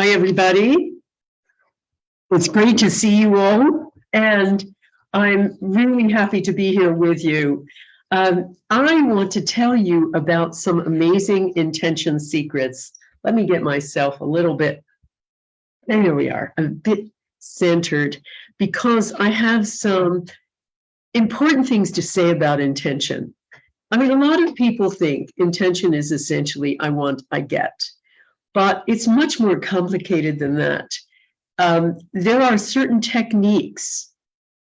Hi, everybody. It's great to see you all, and I'm really happy to be here with you. I want to tell you about some amazing intention secrets. Let me get myself a little bit, there we are, a bit centered, because I have some important things to say about intention. I mean, a lot of people think intention is essentially I want, I get. But it's much more complicated than that. There are certain techniques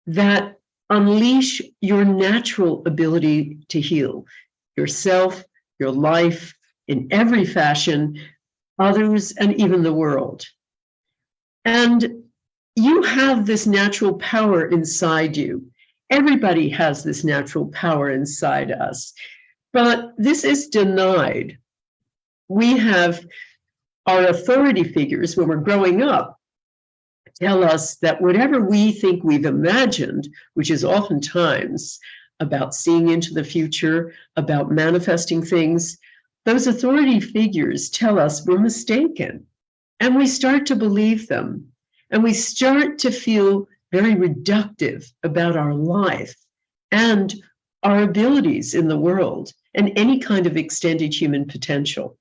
that unleash your natural ability to heal yourself, your life, in every fashion, others, and even the world. And you have this natural power inside you. Everybody has this natural power inside us, but this is denied. We have our authority figures, when we're growing up, tell us that whatever we think we've imagined, which is oftentimes about seeing into the future, about manifesting things, those authority figures tell us we're mistaken. And we start to believe them. And we start to feel very reductive about our life and our abilities in the world and any kind of extended human potential.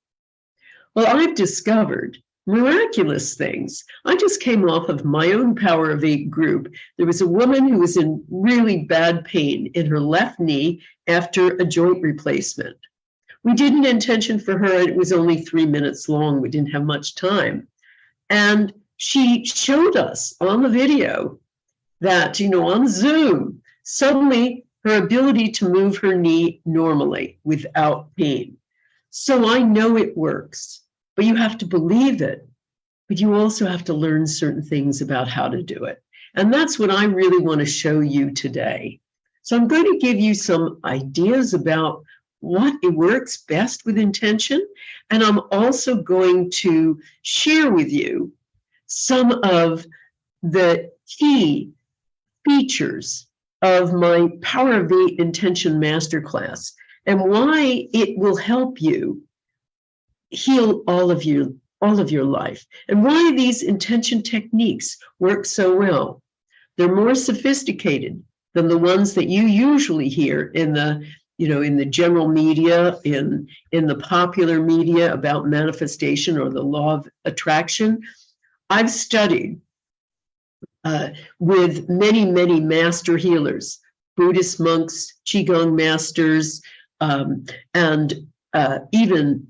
Well, I've discovered miraculous things. I just came off of my own Power of 8 group. There was a woman who was in really bad pain in her left knee after a joint replacement. We did an intention for her, and it was only 3 minutes long. We didn't have much time. And she showed us on the video that, on Zoom, suddenly her ability to move her knee normally without pain. So I know it works. But you have to believe it, but you also have to learn certain things about how to do it. And that's what I really want to show you today. So I'm going to give you some ideas about what it works best with intention. And I'm also going to share with you some of the key features of my Power of 8 Intention Masterclass and why it will help you heal all of your life, and why these intention techniques work so well. They're more sophisticated than the ones that you usually hear in the general media, in the popular media about manifestation or the law of attraction. I've studied with many master healers, Buddhist monks, Qigong masters, and even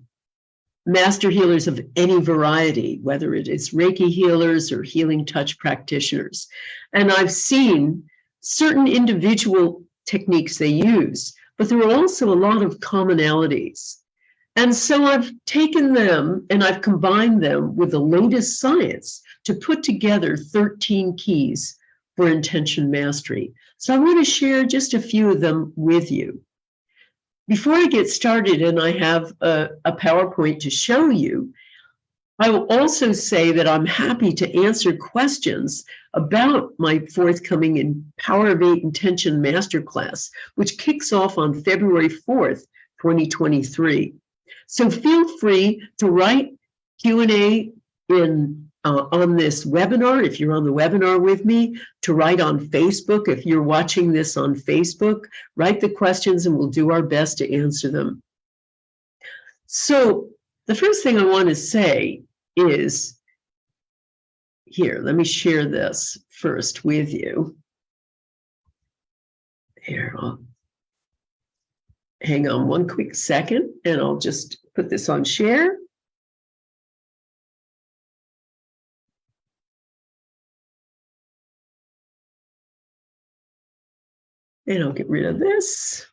master healers of any variety, whether it is Reiki healers or healing touch practitioners. And I've seen certain individual techniques they use, but there are also a lot of commonalities. And so I've taken them and I've combined them with the latest science to put together 13 keys for intention mastery. So I want to share just a few of them with you. Before I get started, and I have a PowerPoint to show you, I will also say that I'm happy to answer questions about my forthcoming Power of 8 Intention Masterclass, which kicks off on February 4th, 2023. So feel free to write Q&A on this webinar, if you're on the webinar with me, to write on Facebook. If you're watching this on Facebook, write the questions and we'll do our best to answer them. So the first thing I want to say is, here, let me share this first with you. Here, hang on one quick second and I'll just put this on share. And I'll get rid of this.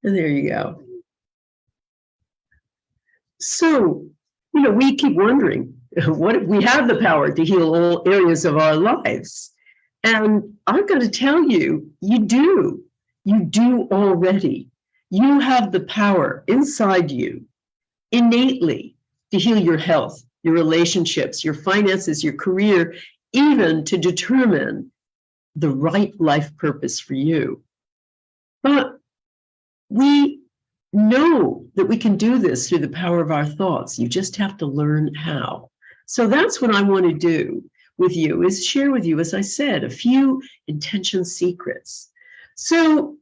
And there you go. So, we keep wondering, what if we have the power to heal all areas of our lives? And I'm going to tell you, you do. You do already. You have the power inside you, innately, to heal your health, your relationships, your finances, your career, even to determine the right life purpose for you. But we know that we can do this through the power of our thoughts. You just have to learn how. So that's what I want to do with you, is share with you, as I said, a few intention secrets. So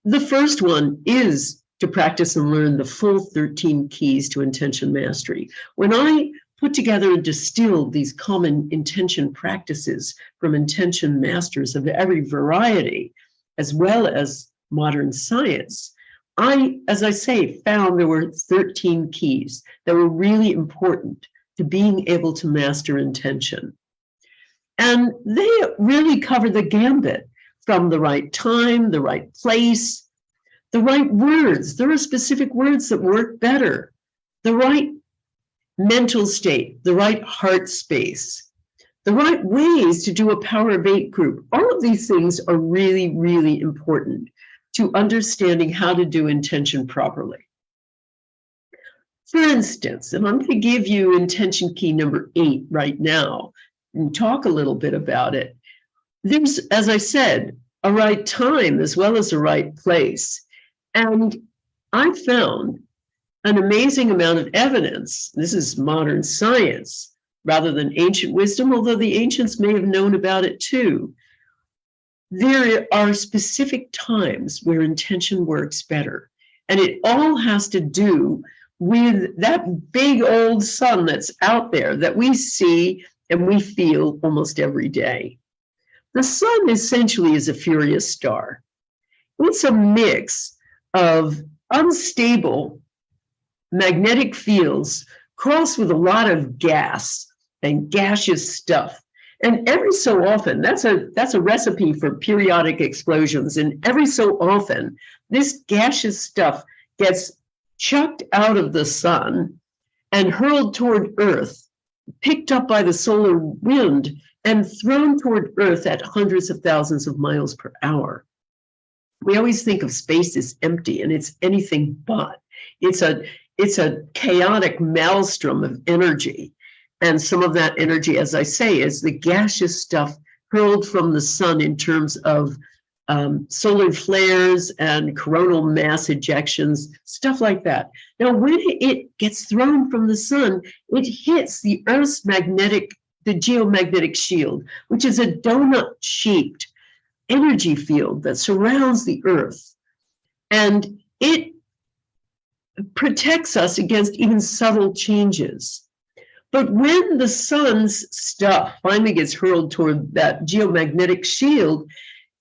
the first one is to practice and learn the full 13 keys to intention mastery. When I put together and distilled these common intention practices from intention masters of every variety, as well as modern science, I, as I say, found there were 13 keys that were really important to being able to master intention. And they really cover the gambit from the right time, the right place, the right words. There are specific words that work better, the right mental state, the right heart space, the right ways to do a Power of 8 group. All of these things are really, really important to understanding how to do intention properly. For instance, and I'm going to give you intention key number 8 right now and talk a little bit about it. There's, as I said, a right time as well as a right place. And I found an amazing amount of evidence. This is modern science rather than ancient wisdom, although the ancients may have known about it too. There are specific times where intention works better. And it all has to do with that big old sun that's out there that we see and we feel almost every day. The sun essentially is a furious star. It's a mix of unstable magnetic fields crossed with a lot of gas and gaseous stuff. And every so often, that's a recipe for periodic explosions. And every so often, this gaseous stuff gets chucked out of the sun and hurled toward Earth, picked up by the solar wind, and thrown toward Earth at hundreds of thousands of miles per hour. We always think of space as empty, and it's anything but. It's a chaotic maelstrom of energy. And some of that energy, as I say, is the gaseous stuff hurled from the sun in terms of solar flares and coronal mass ejections, stuff like that. Now, when it gets thrown from the sun, it hits the Earth's the geomagnetic shield, which is a donut-shaped energy field that surrounds the Earth. And it protects us against even subtle changes. But when the sun's stuff finally gets hurled toward that geomagnetic shield,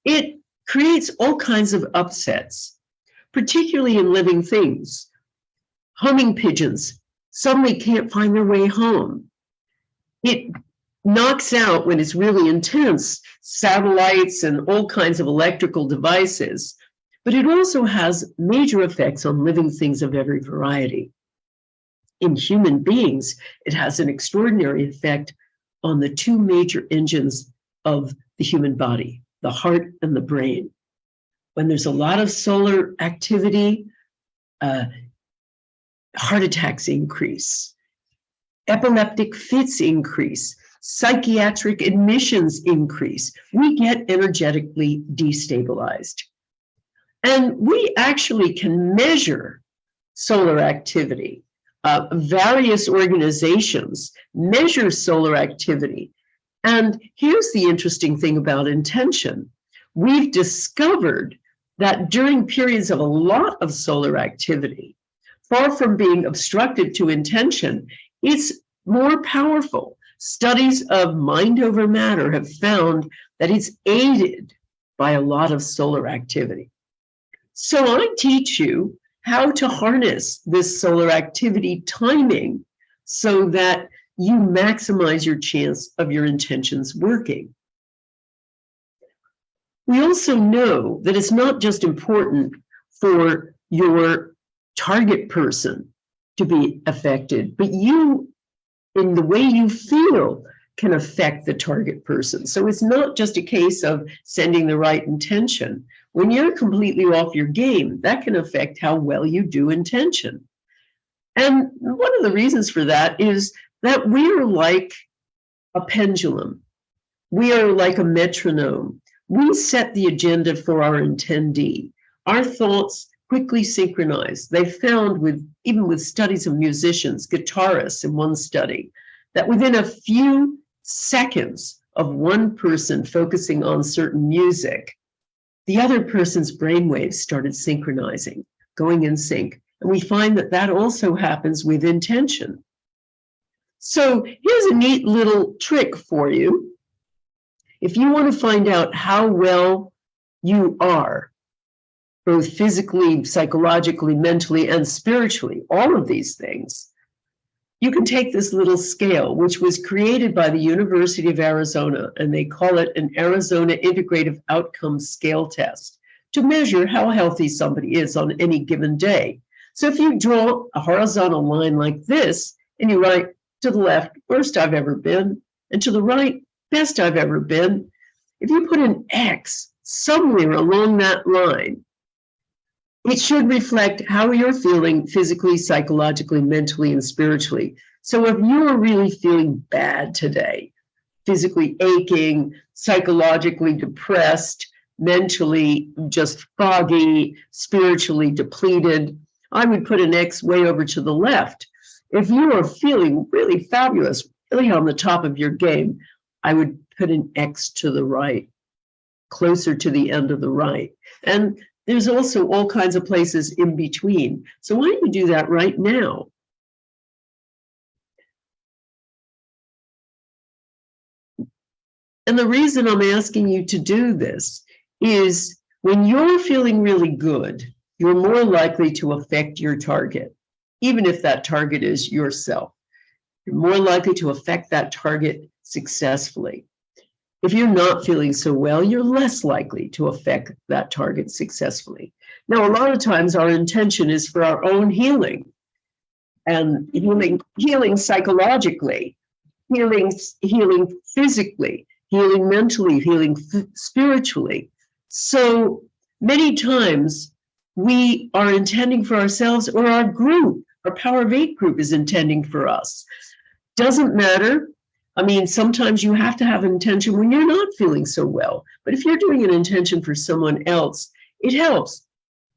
it creates all kinds of upsets, particularly in living things. Homing pigeons suddenly can't find their way home. It knocks out, when it's really intense, satellites and all kinds of electrical devices. But it also has major effects on living things of every variety. In human beings, it has an extraordinary effect on the two major engines of the human body, the heart and the brain. When there's a lot of solar activity, heart attacks increase, epileptic fits increase, psychiatric admissions increase. We get energetically destabilized. And we actually can measure solar activity. Various organizations measure solar activity. And here's the interesting thing about intention. We've discovered that during periods of a lot of solar activity, far from being obstructive to intention, it's more powerful. Studies of mind over matter have found that it's aided by a lot of solar activity. So I teach you how to harness this solar activity timing so that you maximize your chance of your intentions working. We also know that it's not just important for your target person to be affected, but you, in the way you feel, can affect the target person. So it's not just a case of sending the right intention. When you're completely off your game, that can affect how well you do intention. And one of the reasons for that is that we are like a pendulum. We are like a metronome. We set the agenda for our intendee. Our thoughts quickly synchronize. They found even with studies of musicians, guitarists in one study, that within a few seconds of one person focusing on certain music, the other person's brainwaves started synchronizing, going in sync. And we find that that also happens with intention. So here's a neat little trick for you. If you want to find out how well you are, both physically, psychologically, mentally, and spiritually, all of these things, you can take this little scale, which was created by the University of Arizona, and they call it an Arizona Integrative Outcome Scale Test, to measure how healthy somebody is on any given day. So if you draw a horizontal line like this, and you write to the left, worst I've ever been, and to the right, best I've ever been, if you put an X somewhere along that line, it should reflect how you're feeling physically, psychologically, mentally, and spiritually. So if you're really feeling bad today, physically aching, psychologically depressed, mentally just foggy, spiritually depleted, I would put an X way over to the left. If you are feeling really fabulous, really on the top of your game, I would put an X to the right, closer to the end of the right. And there's also all kinds of places in between. So why don't you do that right now? And the reason I'm asking you to do this is when you're feeling really good, you're more likely to affect your target, even if that target is yourself. You're more likely to affect that target successfully. If you're not feeling so well, you're less likely to affect that target successfully. Now, a lot of times our intention is for our own healing and healing psychologically, healing physically, healing mentally, healing spiritually. So many times we are intending for ourselves, or our group, our Power of 8 group is intending for us. Doesn't matter. I mean, sometimes you have to have an intention when you're not feeling so well. But if you're doing an intention for someone else, it helps.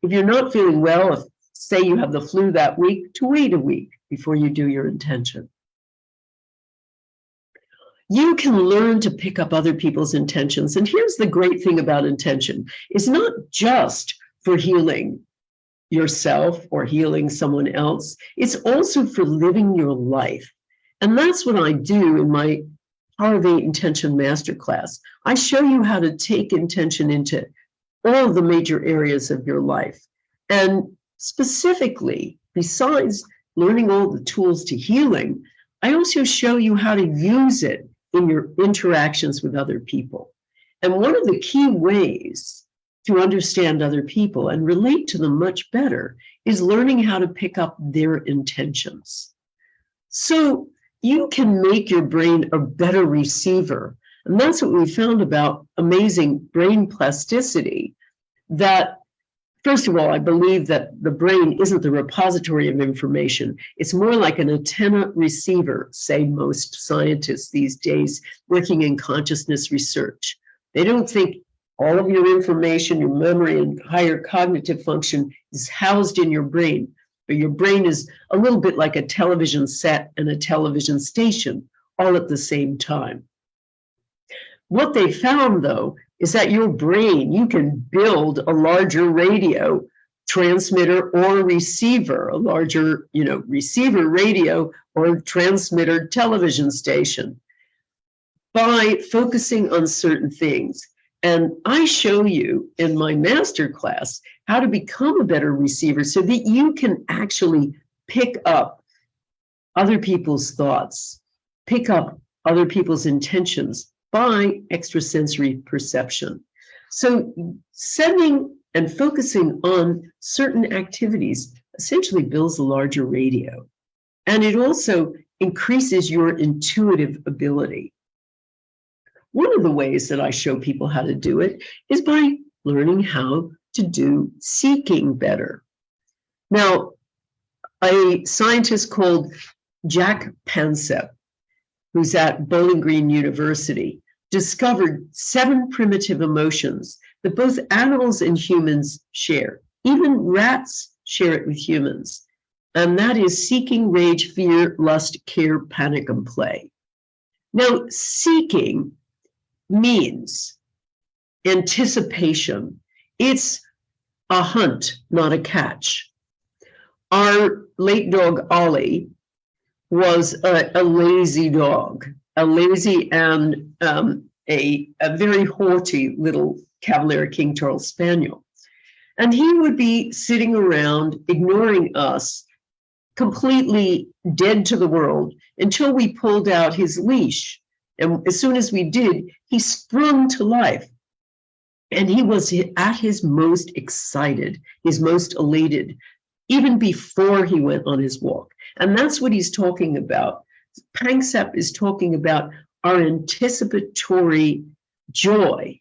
If you're not feeling well, if say you have the flu that week, to wait a week before you do your intention. You can learn to pick up other people's intentions. And here's the great thing about intention. It's not just for healing yourself or healing someone else. It's also for living your life. And that's what I do in my Power of 8 Intention Masterclass. I show you how to take intention into all of the major areas of your life. And specifically, besides learning all the tools to healing, I also show you how to use it in your interactions with other people. And one of the key ways to understand other people and relate to them much better is learning how to pick up their intentions. So you can make your brain a better receiver. And that's what we found about amazing brain plasticity, that first of all, I believe that the brain isn't the repository of information. It's more like an antenna receiver, say most scientists these days working in consciousness research. They don't think all of your information, your memory, and higher cognitive function is housed in your brain. But your brain is a little bit like a television set and a television station, all at the same time. What they found, though, is that your brain, you can build a larger radio transmitter or receiver, a larger, receiver radio or transmitter television station by focusing on certain things. And I show you in my masterclass how to become a better receiver so that you can actually pick up other people's thoughts, pick up other people's intentions by extrasensory perception. So sending and focusing on certain activities essentially builds a larger radio. And it also increases your intuitive ability. One of the ways that I show people how to do it is by learning how to do seeking better. Now, a scientist called Jack Pansep, who's at Bowling Green University, discovered 7 primitive emotions that both animals and humans share. Even rats share it with humans. and that is seeking, rage, fear, lust, care, panic, and play. Now, seeking means anticipation. It's a hunt, not a catch. Our late dog, Ollie, was a lazy dog, a lazy and a very haughty little Cavalier King Charles Spaniel. And he would be sitting around, ignoring us, completely dead to the world, until we pulled out his leash. And as soon as we did, he sprung to life. And he was at his most excited, his most elated, even before he went on his walk. And that's what he's talking about. Panksepp is talking about our anticipatory joy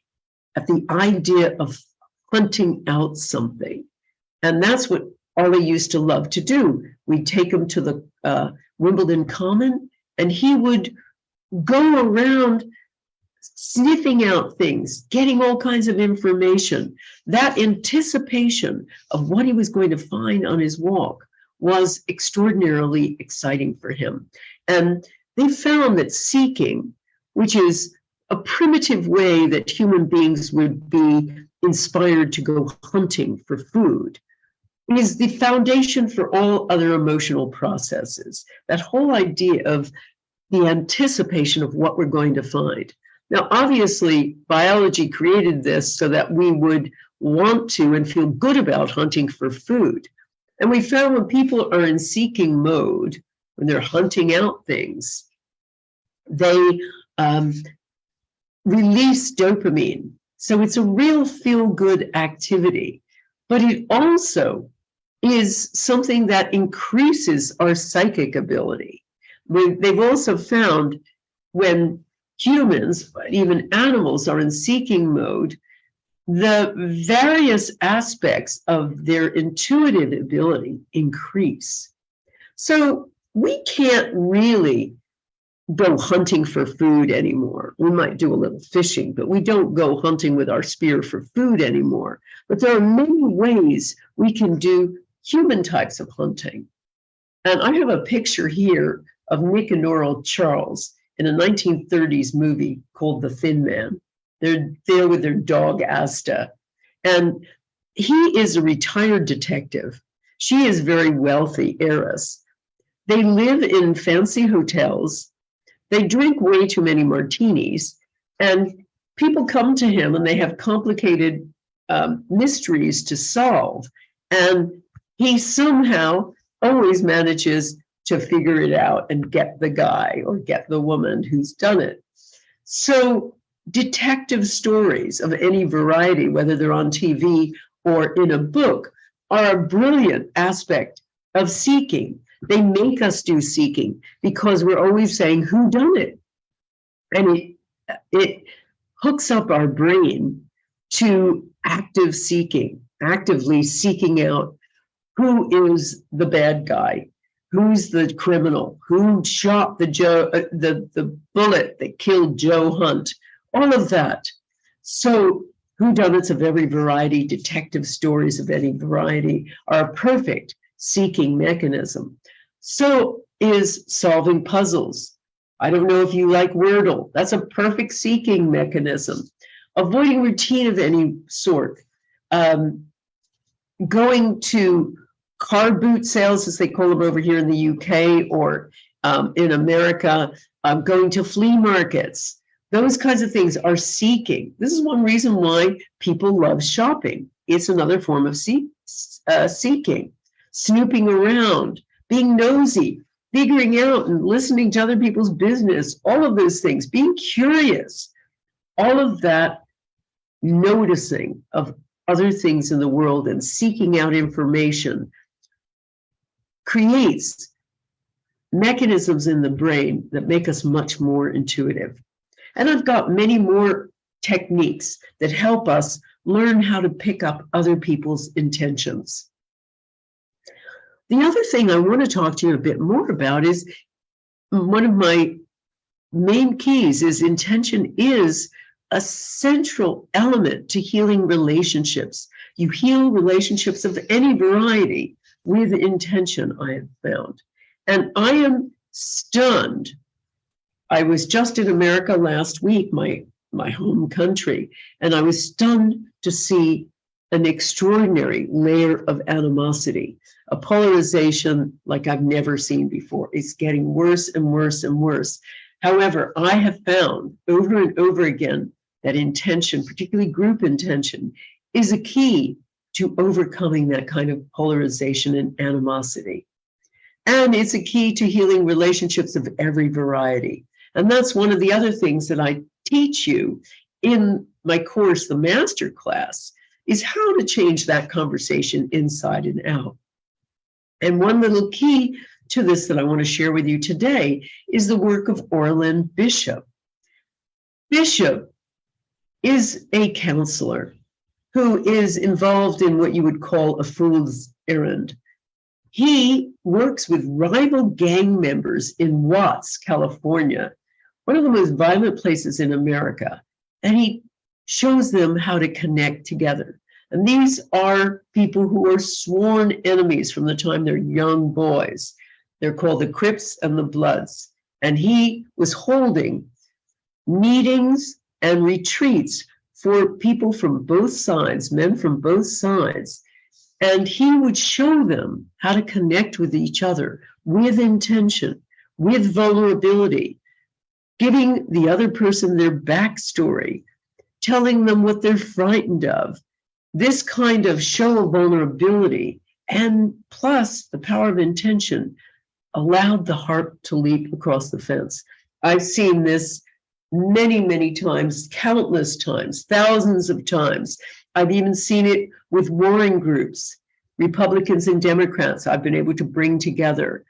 at the idea of hunting out something. And that's what Ollie used to love to do. We'd take him to the Wimbledon Common, and he would go around sniffing out things, getting all kinds of information. That anticipation of what he was going to find on his walk was extraordinarily exciting for him. And they found that seeking, which is a primitive way that human beings would be inspired to go hunting for food, is the foundation for all other emotional processes. That whole idea of the anticipation of what we're going to find. Now, obviously, biology created this so that we would want to and feel good about hunting for food. And we found when people are in seeking mode, when they're hunting out things, they release dopamine. So it's a real feel-good activity, but it also is something that increases our psychic ability. They've also found when humans, even animals, are in seeking mode, the various aspects of their intuitive ability increase. So we can't really go hunting for food anymore. We might do a little fishing, but we don't go hunting with our spear for food anymore. But there are many ways we can do human types of hunting. And I have a picture here of Nick and Norah Charles in a 1930s movie called The Thin Man. They're there with their dog, Asta. And he is a retired detective. She is very wealthy heiress. They live in fancy hotels. They drink way too many martinis. And people come to him and they have complicated mysteries to solve. And he somehow always manages to figure it out and get the guy or get the woman who's done it. So detective stories of any variety, whether they're on TV or in a book, are a brilliant aspect of seeking. They make us do seeking because we're always saying, who done it? And it hooks up our brain to active seeking, actively seeking out who is the bad guy, who's the criminal, who shot the bullet that killed Joe Hunt, all of that. So whodunits of every variety, detective stories of any variety are a perfect seeking mechanism. So is solving puzzles. I don't know if you like Wordle. That's a perfect seeking mechanism. Avoiding routine of any sort. Going to car boot sales, as they call them over here in the UK or in America, going to flea markets. Those kinds of things are seeking. This is one reason why people love shopping. It's another form of seeking. Snooping around, being nosy, figuring out and listening to other people's business, all of those things, being curious, all of that noticing of other things in the world and seeking out information creates mechanisms in the brain that make us much more intuitive. And I've got many more techniques that help us learn how to pick up other people's intentions. The other thing I want to talk to you a bit more about is one of my main keys is intention is a central element to healing relationships. You heal relationships of any variety with intention, I have found. And I am stunned. I was just in America last week, my home country, and I was stunned to see an extraordinary layer of animosity, a polarization like I've never seen before. It's getting worse and worse and worse. However, I have found over and over again that intention, particularly group intention, is a key to overcoming that kind of polarization and animosity. And it's a key to healing relationships of every variety. And that's one of the other things that I teach you in my course, the master class, is how to change that conversation inside and out. And one little key to this that I want to share with you today is the work of Orland Bishop. Bishop is a counselor who is involved in what you would call a fool's errand. He works with rival gang members in Watts, California, one of the most violent places in America, and he shows them how to connect together. And these are people who are sworn enemies from the time they're young boys. They're called the Crips and the Bloods. And he was holding meetings and retreats for people from both sides, men from both sides. And he would show them how to connect with each other with intention, with vulnerability, giving the other person their backstory, telling them what they're frightened of. This kind of show of vulnerability and plus the power of intention allowed the heart to leap across the fence. I've seen this many, many times, countless times, thousands of times. I've even seen it with warring groups, Republicans and Democrats I've been able to bring together.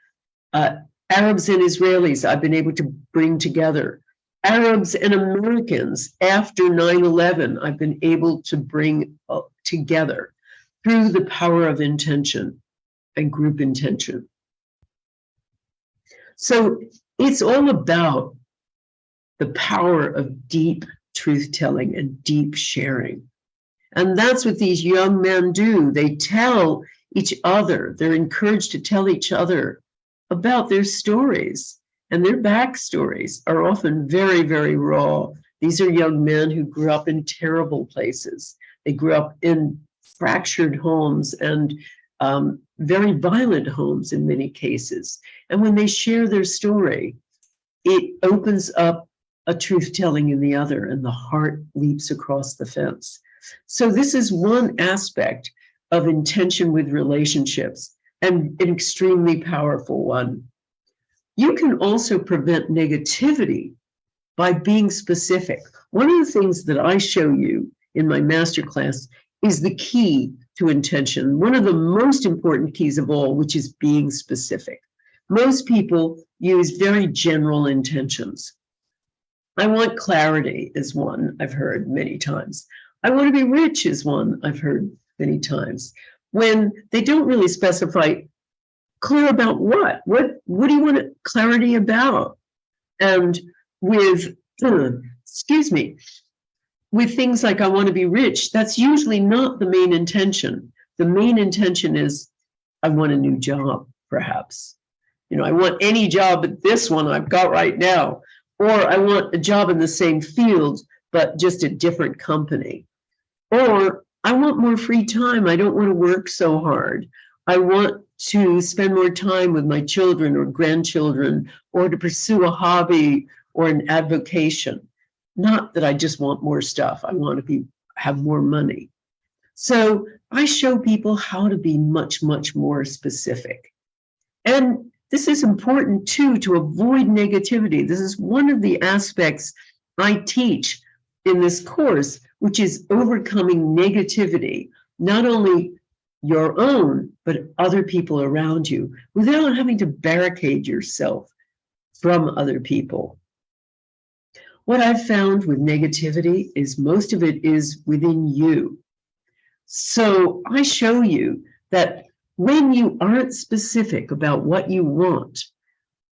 Arabs and Israelis I've been able to bring together. Arabs and Americans after 9/11 I've been able to bring together through the power of intention and group intention. So it's all about the power of deep truth-telling and deep sharing. And that's what these young men do. They tell each other, they're encouraged to tell each other about their stories. And their backstories are often very, very raw. These are young men who grew up in terrible places. They grew up in fractured homes and very violent homes in many cases. And when they share their story, it opens up a truth-telling in the other, and the heart leaps across the fence. So this is one aspect of intention with relationships, and an extremely powerful one. You can also prevent negativity by being specific. One of the things that I show you in my masterclass is the key to intention, one of the most important keys of all, which is being specific. Most people use very general intentions. I want clarity is one I've heard many times. I want to be rich is one I've heard many times. When they don't really specify clear about what do you want clarity about? And with, with things like I want to be rich, that's usually not the main intention. The main intention is I want a new job, perhaps. I want any job but this one I've got right now. Or I want a job in the same field, but just a different company. Or I want more free time. I don't want to work so hard. I want to spend more time with my children or grandchildren, or to pursue a hobby or an avocation. Not that I just want more stuff. I want to have more money. So I show people how to be much, much more specific. And this is important too, to avoid negativity. This is one of the aspects I teach in this course, which is overcoming negativity, not only your own, but other people around you, without having to barricade yourself from other people. What I've found with negativity is most of it is within you. So I show you that when you aren't specific about what you want,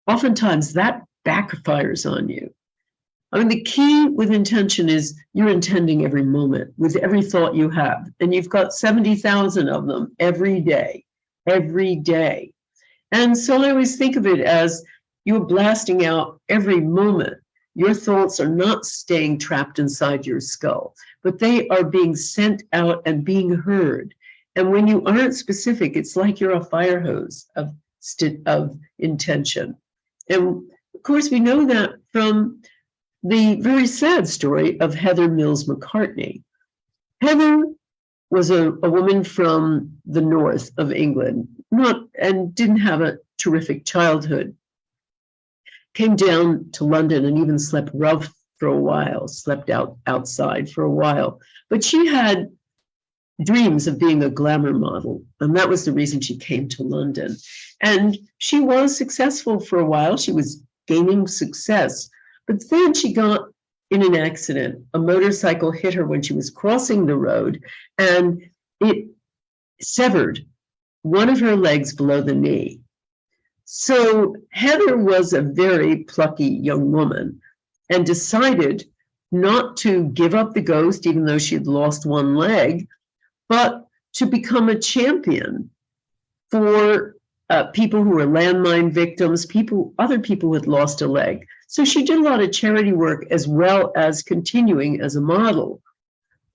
oftentimes that backfires on you. I mean, the key with intention is you're intending every moment with every thought you have, and you've got 70,000 of them every day. every day. And so I always think of it as you're blasting out every moment. Your thoughts are not staying trapped inside your skull, but they are being sent out and being heard. And when you aren't specific, it's like you're a fire hose of intention. And of course, we know that from the very sad story of Heather Mills McCartney. Heather was a woman from the north of England, and didn't have a terrific childhood. Came down to London and even slept rough for a while, slept outside for a while. But she had dreams of being a glamour model, and that was the reason she came to London. And she was successful for a while. She was gaining success, but then she got in an accident. A motorcycle hit her when she was crossing the road, and it severed one of her legs below the knee. So Heather was a very plucky young woman and decided not to give up the ghost, even though she had lost one leg, but to become a champion for people who were landmine victims, other people who had lost a leg. So she did a lot of charity work as well as continuing as a model.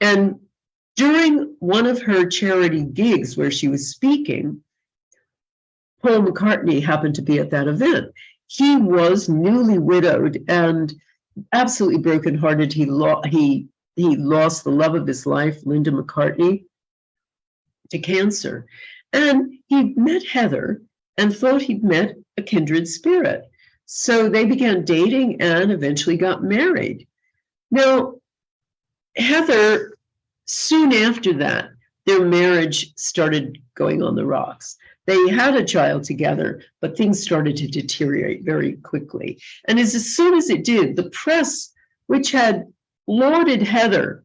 And during one of her charity gigs where she was speaking, Paul McCartney happened to be at that event. He was newly widowed and absolutely brokenhearted. He lost the love of his life, Linda McCartney, to cancer. And he met Heather and thought he'd met a kindred spirit. So they began dating and eventually got married. Now, Heather, soon after that, their marriage started going on the rocks. They had a child together, but things started to deteriorate very quickly. And as soon as it did, the press, which had lauded Heather,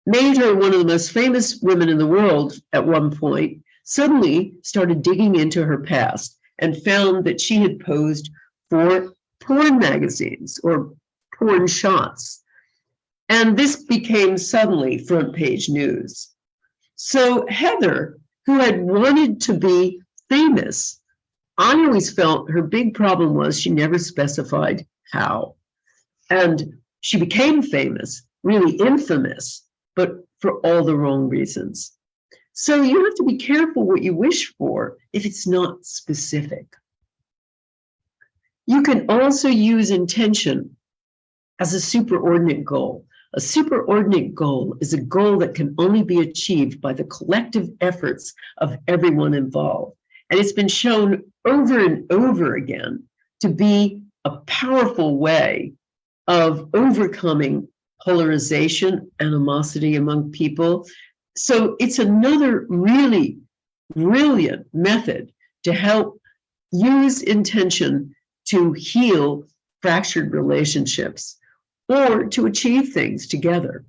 made her one of the most famous women in the world at one point, suddenly started digging into her past and found that she had posed for porn magazines or porn shots. And this became suddenly front page news. So Heather, who had wanted to be famous, I always felt her big problem was she never specified how. And she became famous, really infamous, but for all the wrong reasons. So you have to be careful what you wish for if it's not specific. You can also use intention as a superordinate goal. A superordinate goal is a goal that can only be achieved by the collective efforts of everyone involved. And it's been shown over and over again to be a powerful way of overcoming polarization, animosity among people. So it's another really brilliant method to help use intention to heal fractured relationships or to achieve things together.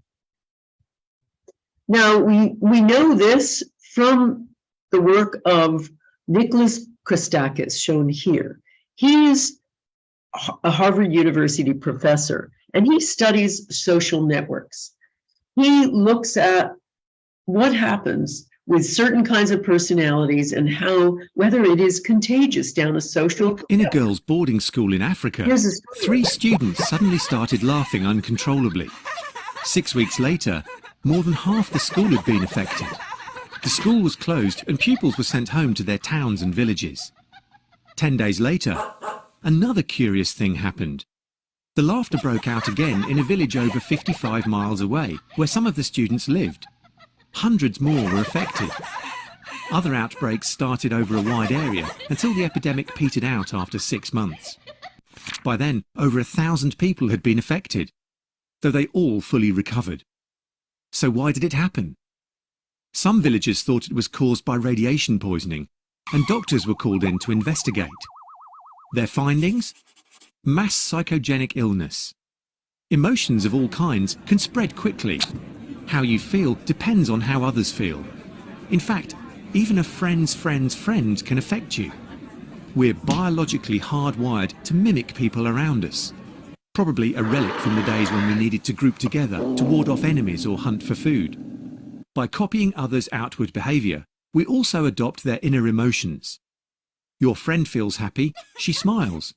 Now, we know this from the work of Nicholas Christakis, shown here. He's a Harvard University professor, and he studies social networks. He looks at what happens with certain kinds of personalities and how, whether it is contagious down a social... In a girls' boarding school in Africa, 3 students suddenly started laughing uncontrollably. 6 weeks later, more than half the school had been affected. The school was closed and pupils were sent home to their towns and villages. 10 days later, another curious thing happened. The laughter broke out again in a village over 55 miles away, where some of the students lived. Hundreds more were affected. Other outbreaks started over a wide area until the epidemic petered out after 6 months. By then, over 1,000 people had been affected, though they all fully recovered. So why did it happen? Some villagers thought it was caused by radiation poisoning, and doctors were called in to investigate. Their findings? Mass psychogenic illness. Emotions of all kinds can spread quickly. How you feel depends on how others feel. In fact, even a friend's friend's friend can affect you. We're biologically hardwired to mimic people around us. Probably a relic from the days when we needed to group together to ward off enemies or hunt for food. By copying others' outward behaviour, We also adopt their inner emotions. Your friend feels happy, she smiles.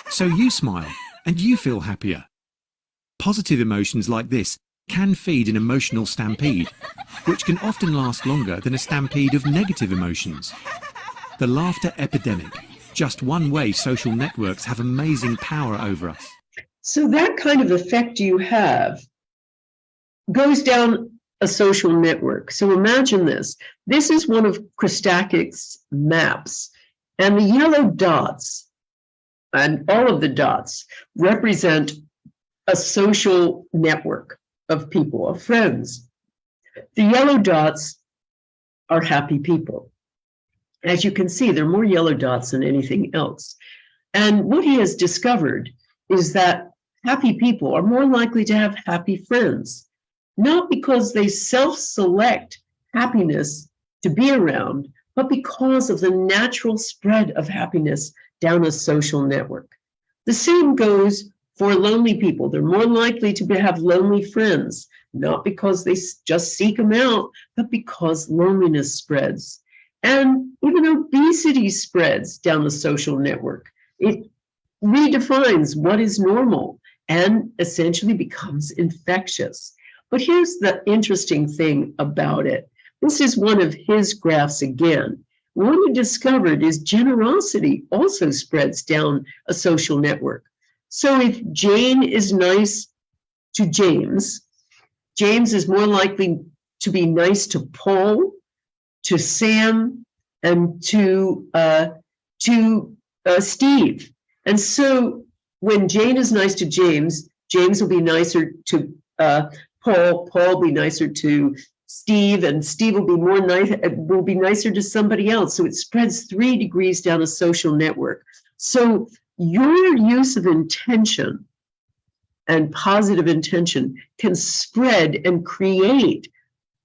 So you smile, and you feel happier. Positive emotions like this can feed an emotional stampede, which can often last longer than a stampede of negative emotions. The laughter epidemic, just one way social networks have amazing power over us. So that kind of effect you have goes down a social network. So imagine this. This is one of Christakis' maps, and the yellow dots and all of the dots represent a social network of people, of friends. The yellow dots are happy people. As you can see, there are more yellow dots than anything else. And what he has discovered is that happy people are more likely to have happy friends, not because they self-select happiness to be around, but because of the natural spread of happiness down a social network. The same goes for lonely people. They're more likely to have lonely friends, not because they just seek them out, but because loneliness spreads. And even obesity spreads down the social network. It redefines what is normal and essentially becomes infectious. But here's the interesting thing about it. This is one of his graphs again. What he discovered is generosity also spreads down a social network. So if Jane is nice to James, James is more likely to be nice to Paul, to Sam, and to Steve. And so when Jane is nice to James, James will be nicer to Paul, Paul will be nicer to Steve, and Steve will be nicer to somebody else. So it spreads 3 degrees down a social network. So your use of intention and positive intention can spread and create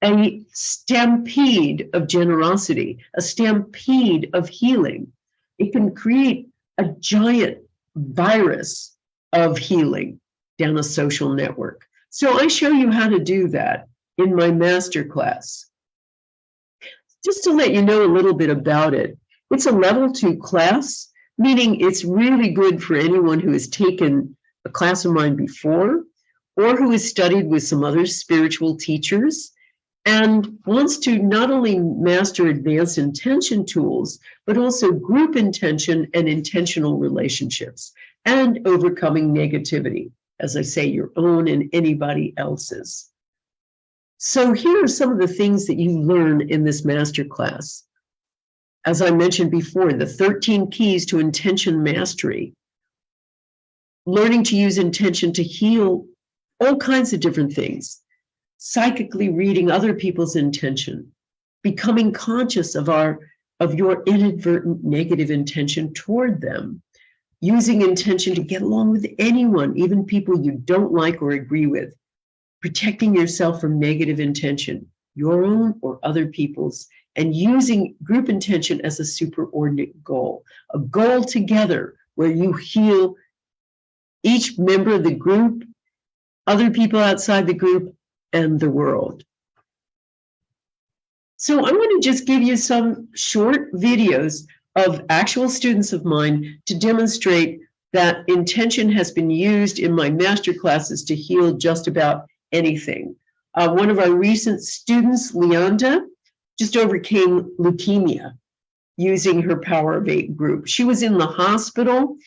a stampede of generosity, a stampede of healing. It can create a giant virus of healing down a social network. So I show you how to do that in my masterclass. Just to let you know a little bit about it, it's a level 2 class, meaning it's really good for anyone who has taken a class of mine before or who has studied with some other spiritual teachers and wants to not only master advanced intention tools, but also group intention and intentional relationships and overcoming negativity. As I say, your own and anybody else's. So here are some of the things that you learn in this masterclass. As I mentioned before, the 13 keys to intention mastery. Learning to use intention to heal all kinds of different things. Psychically reading other people's intention. Becoming conscious of your inadvertent negative intention toward them. Using intention to get along with anyone, even people you don't like or agree with. Protecting yourself from negative intention, your own or other people's, and using group intention as a superordinate goal. A goal together where you heal each member of the group, other people outside the group, and the world. So I'm going to just give you some short videos of actual students of mine to demonstrate that intention has been used in my master classes to heal just about anything. One of our recent students, Leonda, just overcame leukemia using her Power of 8 group. She was in the hospital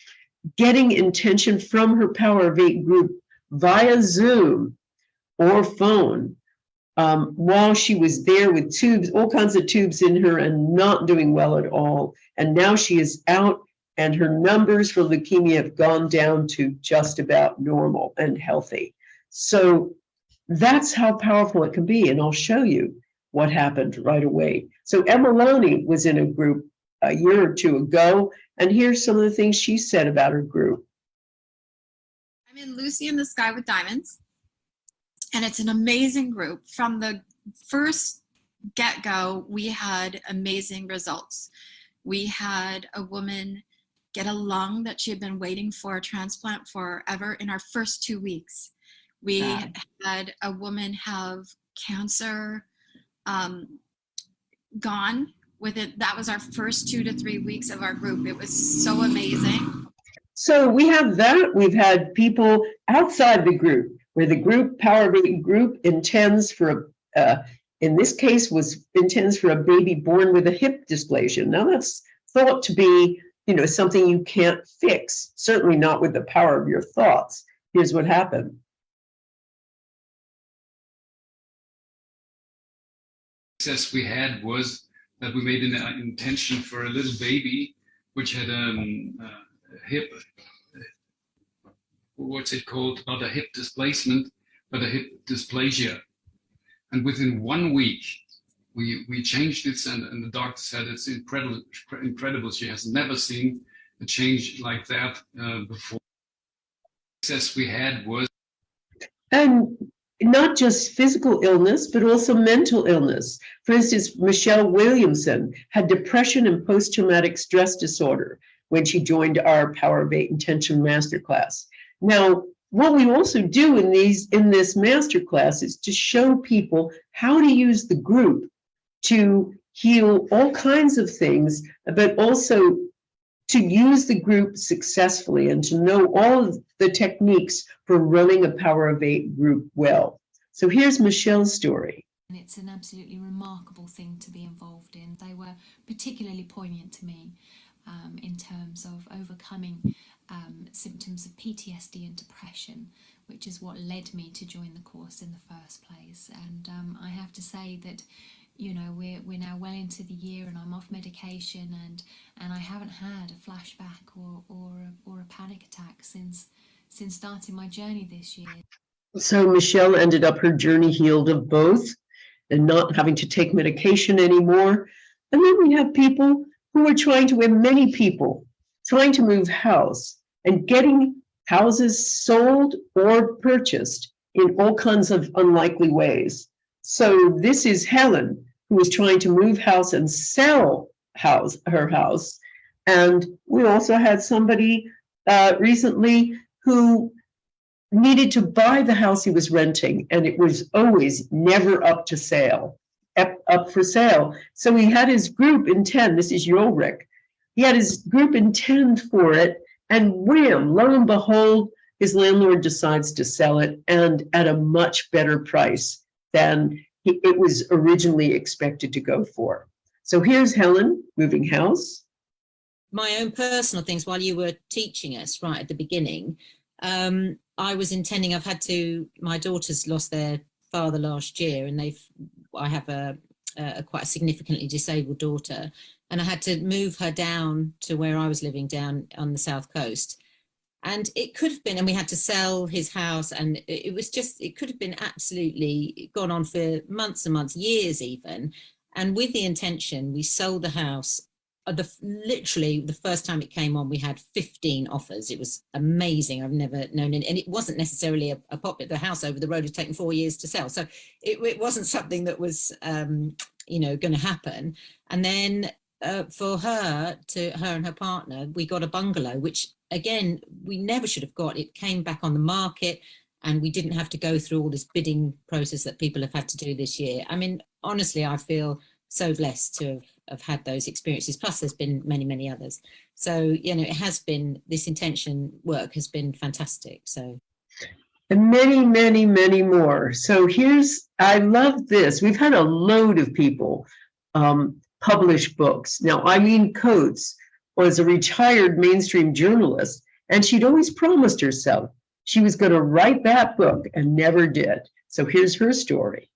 getting intention from her Power of 8 group via Zoom or phone while she was there with tubes, all kinds of tubes in her and not doing well at all. And now she is out and her numbers for leukemia have gone down to just about normal and healthy. So that's how powerful it can be. And I'll show you what happened right away. So Emma Loney was in a group a year or two ago, and here's some of the things she said about her group. I'm in Lucy in the Sky with Diamonds, and it's an amazing group. From the first get-go, we had amazing results. We had a woman get a lung that she had been waiting for a transplant forever in our first 2 weeks. We had a woman have cancer gone that was our first 2 to 3 weeks of our group. It was so amazing. So we have that. We've had people outside the group, where the Power of 8 group intends for in this case intends for a baby born with a hip dysplasia. Now that's thought to be, something you can't fix, certainly not with the power of your thoughts. Here's what happened. Success we had was that we made an intention for a little baby which had a hip, what's it called? Not a hip displacement, but a hip dysplasia. And within 1 week, we changed it, and the doctor said it's incredible. She has never seen a change like that before. The success we had was, and not just physical illness, but also mental illness. For instance, Michelle Williamson had depression and post-traumatic stress disorder when she joined our Power of 8 Intention Masterclass. Now, what we also do in this masterclass is to show people how to use the group to heal all kinds of things, but also to use the group successfully and to know all of the techniques for running a Power of 8 group well. So here's Michelle's story. And it's an absolutely remarkable thing to be involved in. They were particularly poignant to me in terms of overcoming symptoms of PTSD and depression, which is what led me to join the course in the first place. And I have to say that, we're now well into the year and I'm off medication, and I haven't had a flashback or a panic attack since starting my journey this year. So Michelle ended up her journey healed of both and not having to take medication anymore. And then we have people who are many people trying to move house and getting houses sold or purchased in all kinds of unlikely ways. So this is Helen, who is trying to move house and sell her house. And we also had somebody recently who needed to buy the house he was renting, and it was always never up for sale. So he had his group intend, this is Ulrich, he had his group intend for it, and wham, lo and behold, his landlord decides to sell it, and at a much better price than it was originally expected to go for. So here's Helen moving house. My own personal things while you were teaching us right at the beginning, I was intending, my daughters lost their father last year, and I have a quite a significantly disabled daughter, and I had to move her down to where I was living down on the south coast. And it could have been, and we had to sell his house, and it could have been absolutely gone on for months and months, years even. And with the intention, we sold the house. Literally the first time it came on, we had 15 offers. It was amazing. I've never known it, and it wasn't necessarily a popular. The house over the road had taken 4 years to sell, so it wasn't something that was going to happen. And then for her and her partner, we got a bungalow, which again we never should have got. It came back on the market, and we didn't have to go through all this bidding process that people have had to do this year. I mean, honestly, I feel so blessed to have had those experiences. Plus, there's been many, many others. So, it has been, this intention work has been fantastic. So, and many, many, many more. So I love this. We've had a load of people publish books. Now, Eileen Coates was a retired mainstream journalist, and she'd always promised herself she was going to write that book and never did. So here's her story.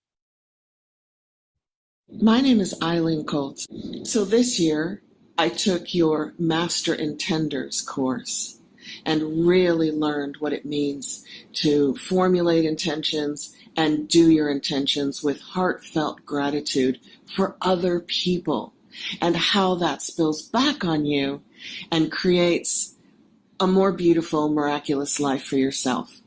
My name is Eileen Coates. So this year, I took your Master Intenders course and really learned what it means to formulate intentions and do your intentions with heartfelt gratitude for other people, and how that spills back on you and creates a more beautiful, miraculous life for yourself.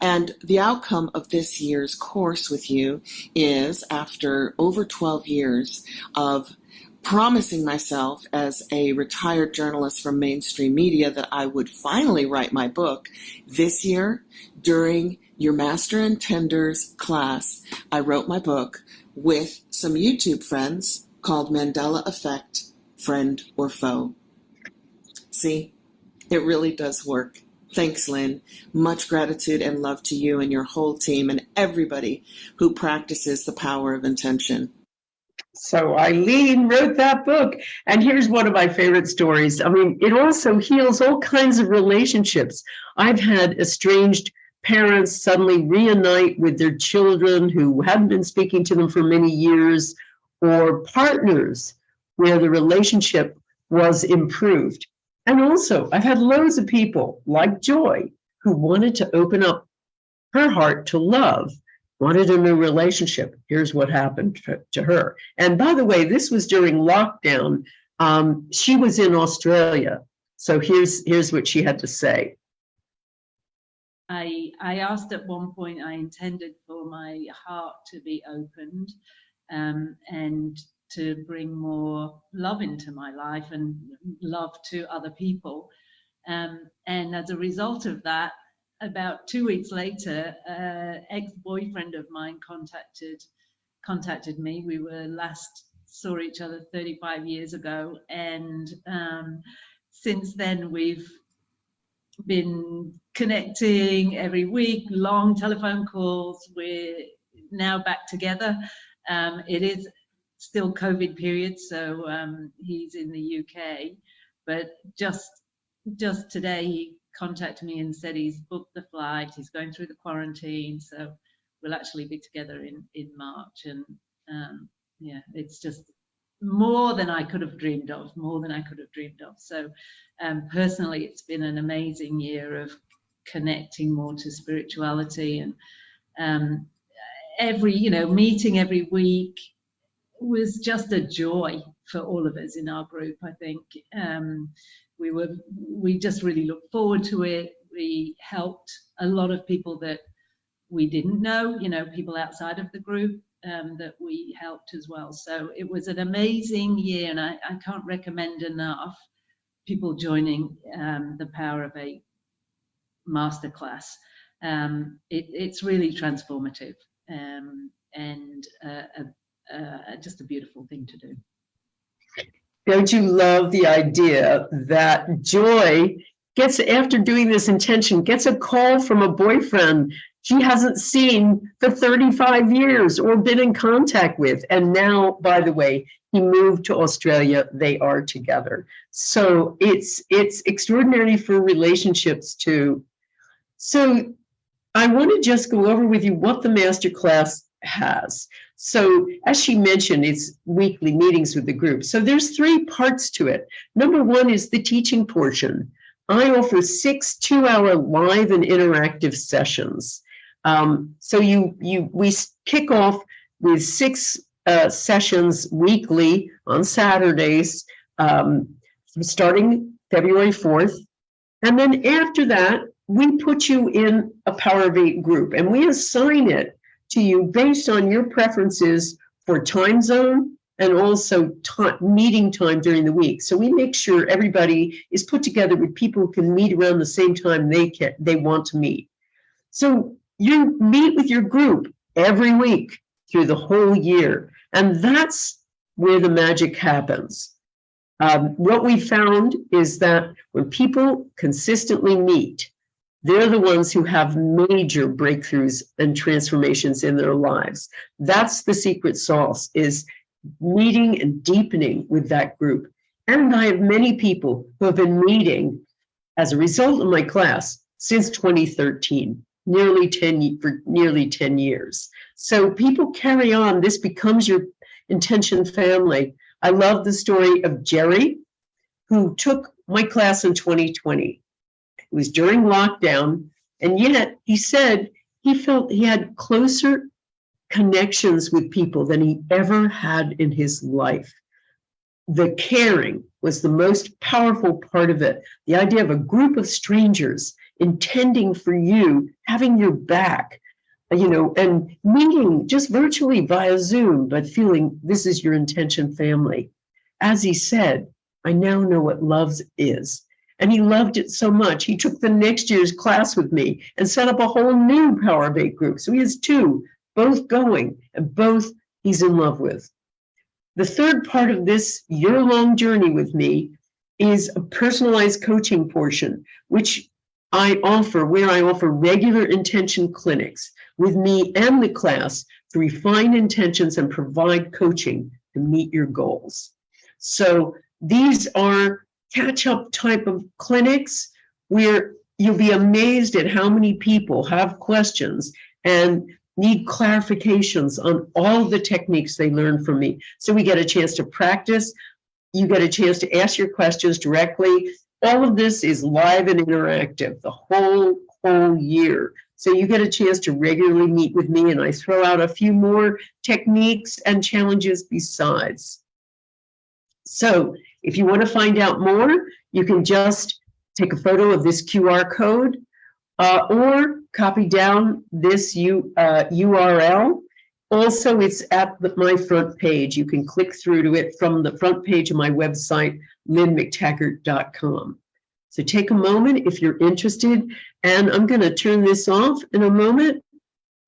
And the outcome of this year's course with you is, after over 12 years of promising myself as a retired journalist from mainstream media that I would finally write my book, this year, during your Master Intenders class, I wrote my book with some YouTube friends called Mandela Effect, Friend or Foe. See, it really does work. Thanks, Lynn. Much gratitude and love to you and your whole team and everybody who practices the power of intention. So Eileen wrote that book. And here's one of my favorite stories. I mean, it also heals all kinds of relationships. I've had estranged parents suddenly reunite with their children who hadn't been speaking to them for many years, or partners where the relationship was improved. And also, I've had loads of people like Joy who wanted to open up her heart to love, wanted a new relationship. Here's what happened to her. And by the way, this was during lockdown. She was in Australia. So here's what she had to say. I asked at one point, I intended for my heart to be opened and to bring more love into my life and love to other people. And as a result of that, about 2 weeks later, ex-boyfriend of mine contacted me. We were last saw each other 35 years ago. And since then, we've been connecting every week, long telephone calls. We're now back together. It is still COVID period, so he's in the UK, but just today he contacted me and said he's booked the flight, he's going through the quarantine, so we'll actually be together in March. And yeah, it's just more than I could have dreamed of, So personally, it's been an amazing year of connecting more to spirituality, and meeting every week was just a joy for all of us in our group. I think we just really looked forward to it. We helped a lot of people that we didn't know, people outside of the group that we helped as well. So it was an amazing year, and I can't recommend enough people joining the Power of Eight masterclass. It's really transformative and just a beautiful thing to do. Don't you love the idea that Joy gets, after doing this intention, gets a call from a boyfriend she hasn't seen for 35 years or been in contact with. And now, by the way, he moved to Australia. They are together. So it's extraordinary for relationships too. So I want to just go over with you what the masterclass has. So as she mentioned, it's weekly meetings with the group. So there's 3 parts to it. Number 1 is the teaching portion. I offer 6 2-hour live and interactive sessions. So we kick off with 6 sessions weekly on Saturdays, starting February 4th. And then after that, we put you in a Power of 8 group, and we assign it to you based on your preferences for time zone and also meeting time during the week. So we make sure everybody is put together with people who can meet around the same time they want to meet. So you meet with your group every week through the whole year, and that's where the magic happens. What we found is that when people consistently meet, they're the ones who have major breakthroughs and transformations in their lives. That's the secret sauce, is meeting and deepening with that group. And I have many people who have been meeting as a result of my class since 2013, for nearly 10 years. So people carry on. This becomes your intention family. I love the story of Jerry, who took my class in 2020. It was during lockdown, and yet he said he felt he had closer connections with people than he ever had in his life. The caring was the most powerful part of it. The idea of a group of strangers intending for you, having your back, and meeting just virtually via Zoom, but feeling this is your intention family. As he said, I now know what love is. And he loved it so much, he took the next year's class with me and set up a whole new Power of 8 group. So he has 2, both going, and both he's in love with. The third part of this year-long journey with me is a personalized coaching portion, which where I offer regular intention clinics with me and the class to refine intentions and provide coaching to meet your goals. So these are catch-up type of clinics where you'll be amazed at how many people have questions and need clarifications on all the techniques they learned from me. So we get a chance to practice. You get a chance to ask your questions directly. All of this is live and interactive the whole year. So you get a chance to regularly meet with me, and I throw out a few more techniques and challenges besides. So if you want to find out more, you can just take a photo of this QR code or copy down this URL. Also, it's at my front page. You can click through to it from the front page of my website, lynnmctaggart.com. So take a moment if you're interested, and I'm going to turn this off in a moment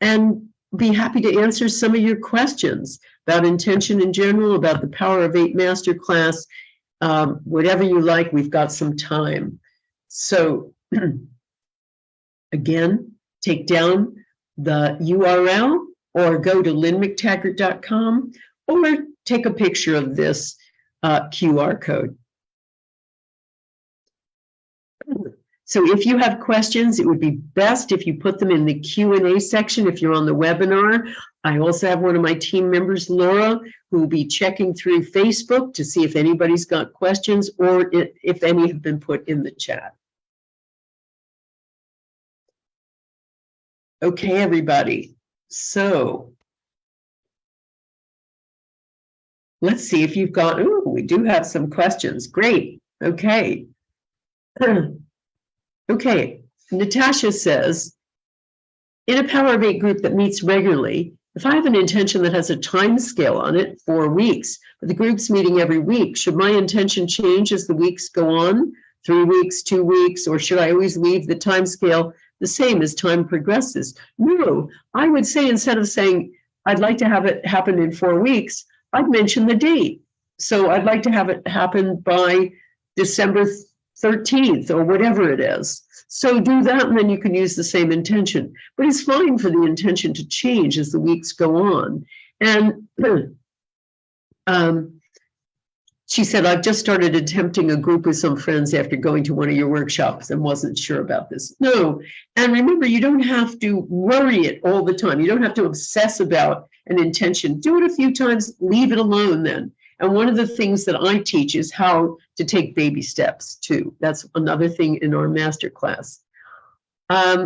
and be happy to answer some of your questions about intention in general, about the Power of 8 Masterclass, whatever you like. We've got some time. So again, take down the URL or go to lynnmctaggart.com or take a picture of this QR code. So if you have questions, it would be best if you put them in the Q&A section if you're on the webinar. I also have one of my team members, Laura, who will be checking through Facebook to see if anybody's got questions or if any have been put in the chat. Okay, everybody. So let's see if you've got, we do have some questions. Great. Okay. Okay, Natasha says, in a Power of 8 group that meets regularly, if I have an intention that has a time scale on it, 4 weeks, but the group's meeting every week, should my intention change as the weeks go on, 3 weeks, 2 weeks, or should I always leave the time scale the same as time progresses? No, I would say instead of saying, I'd like to have it happen in 4 weeks, I'd mention the date. So I'd like to have it happen by December 13th or whatever it is. So do that, and then you can use the same intention. But it's fine for the intention to change as the weeks go on. And she said, I've just started attempting a group with some friends after going to one of your workshops and wasn't sure about this. No, and remember, you don't have to worry it all the time. You don't have to obsess about an intention. Do it a few times, leave it alone then. And one of the things that I teach is how to take baby steps too. That's another thing in our masterclass. Yeah,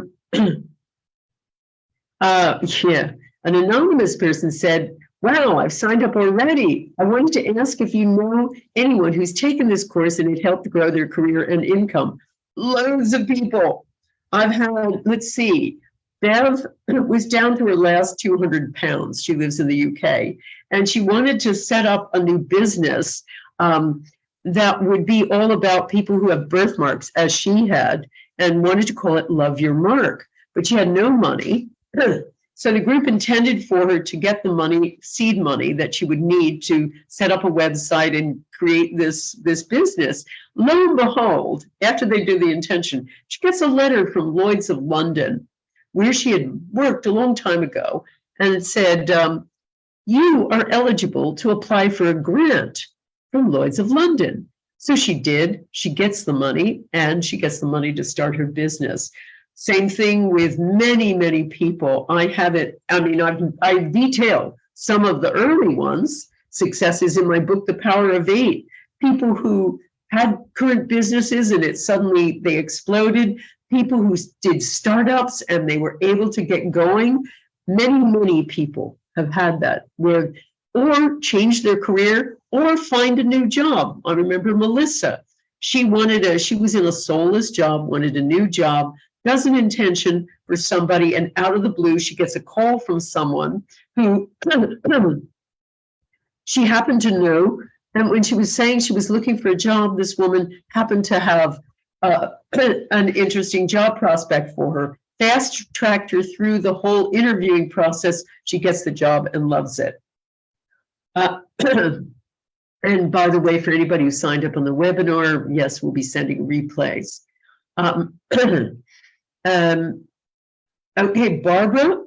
an anonymous person said, wow, I've signed up already. I wanted to ask if you know anyone who's taken this course and it helped grow their career and income. Loads of people. I've had, let's see, Bev was down to her last 200 pounds. She lives in the UK, and she wanted to set up a new business that would be all about people who have birthmarks, as she had, and wanted to call it Love Your Mark. But she had no money. So the group intended for her to get the money, seed money, that she would need to set up a website and create this business. Lo and behold, after they do the intention, she gets a letter from Lloyd's of London, where she had worked a long time ago, and it said, you are eligible to apply for a grant from Lloyd's of London. So she did. She gets the money, and she gets the money to start her business. Same thing with many, many people. I have it, I mean, I detail some of the early ones, successes in my book, The Power of 8. People who had current businesses and they exploded. People who did startups and they were able to get going. Many, many people have had that, or change their career or find a new job. I remember Melissa. She was in a soulless job, wanted a new job, does an intention for somebody, and out of the blue, she gets a call from someone who she happened to know. And when she was saying she was looking for a job, this woman happened to have an interesting job prospect for her, fast-tracked her through the whole interviewing process. She gets the job and loves it. And by the way, for anybody who signed up on the webinar, yes, we'll be sending replays. Okay, Barbara,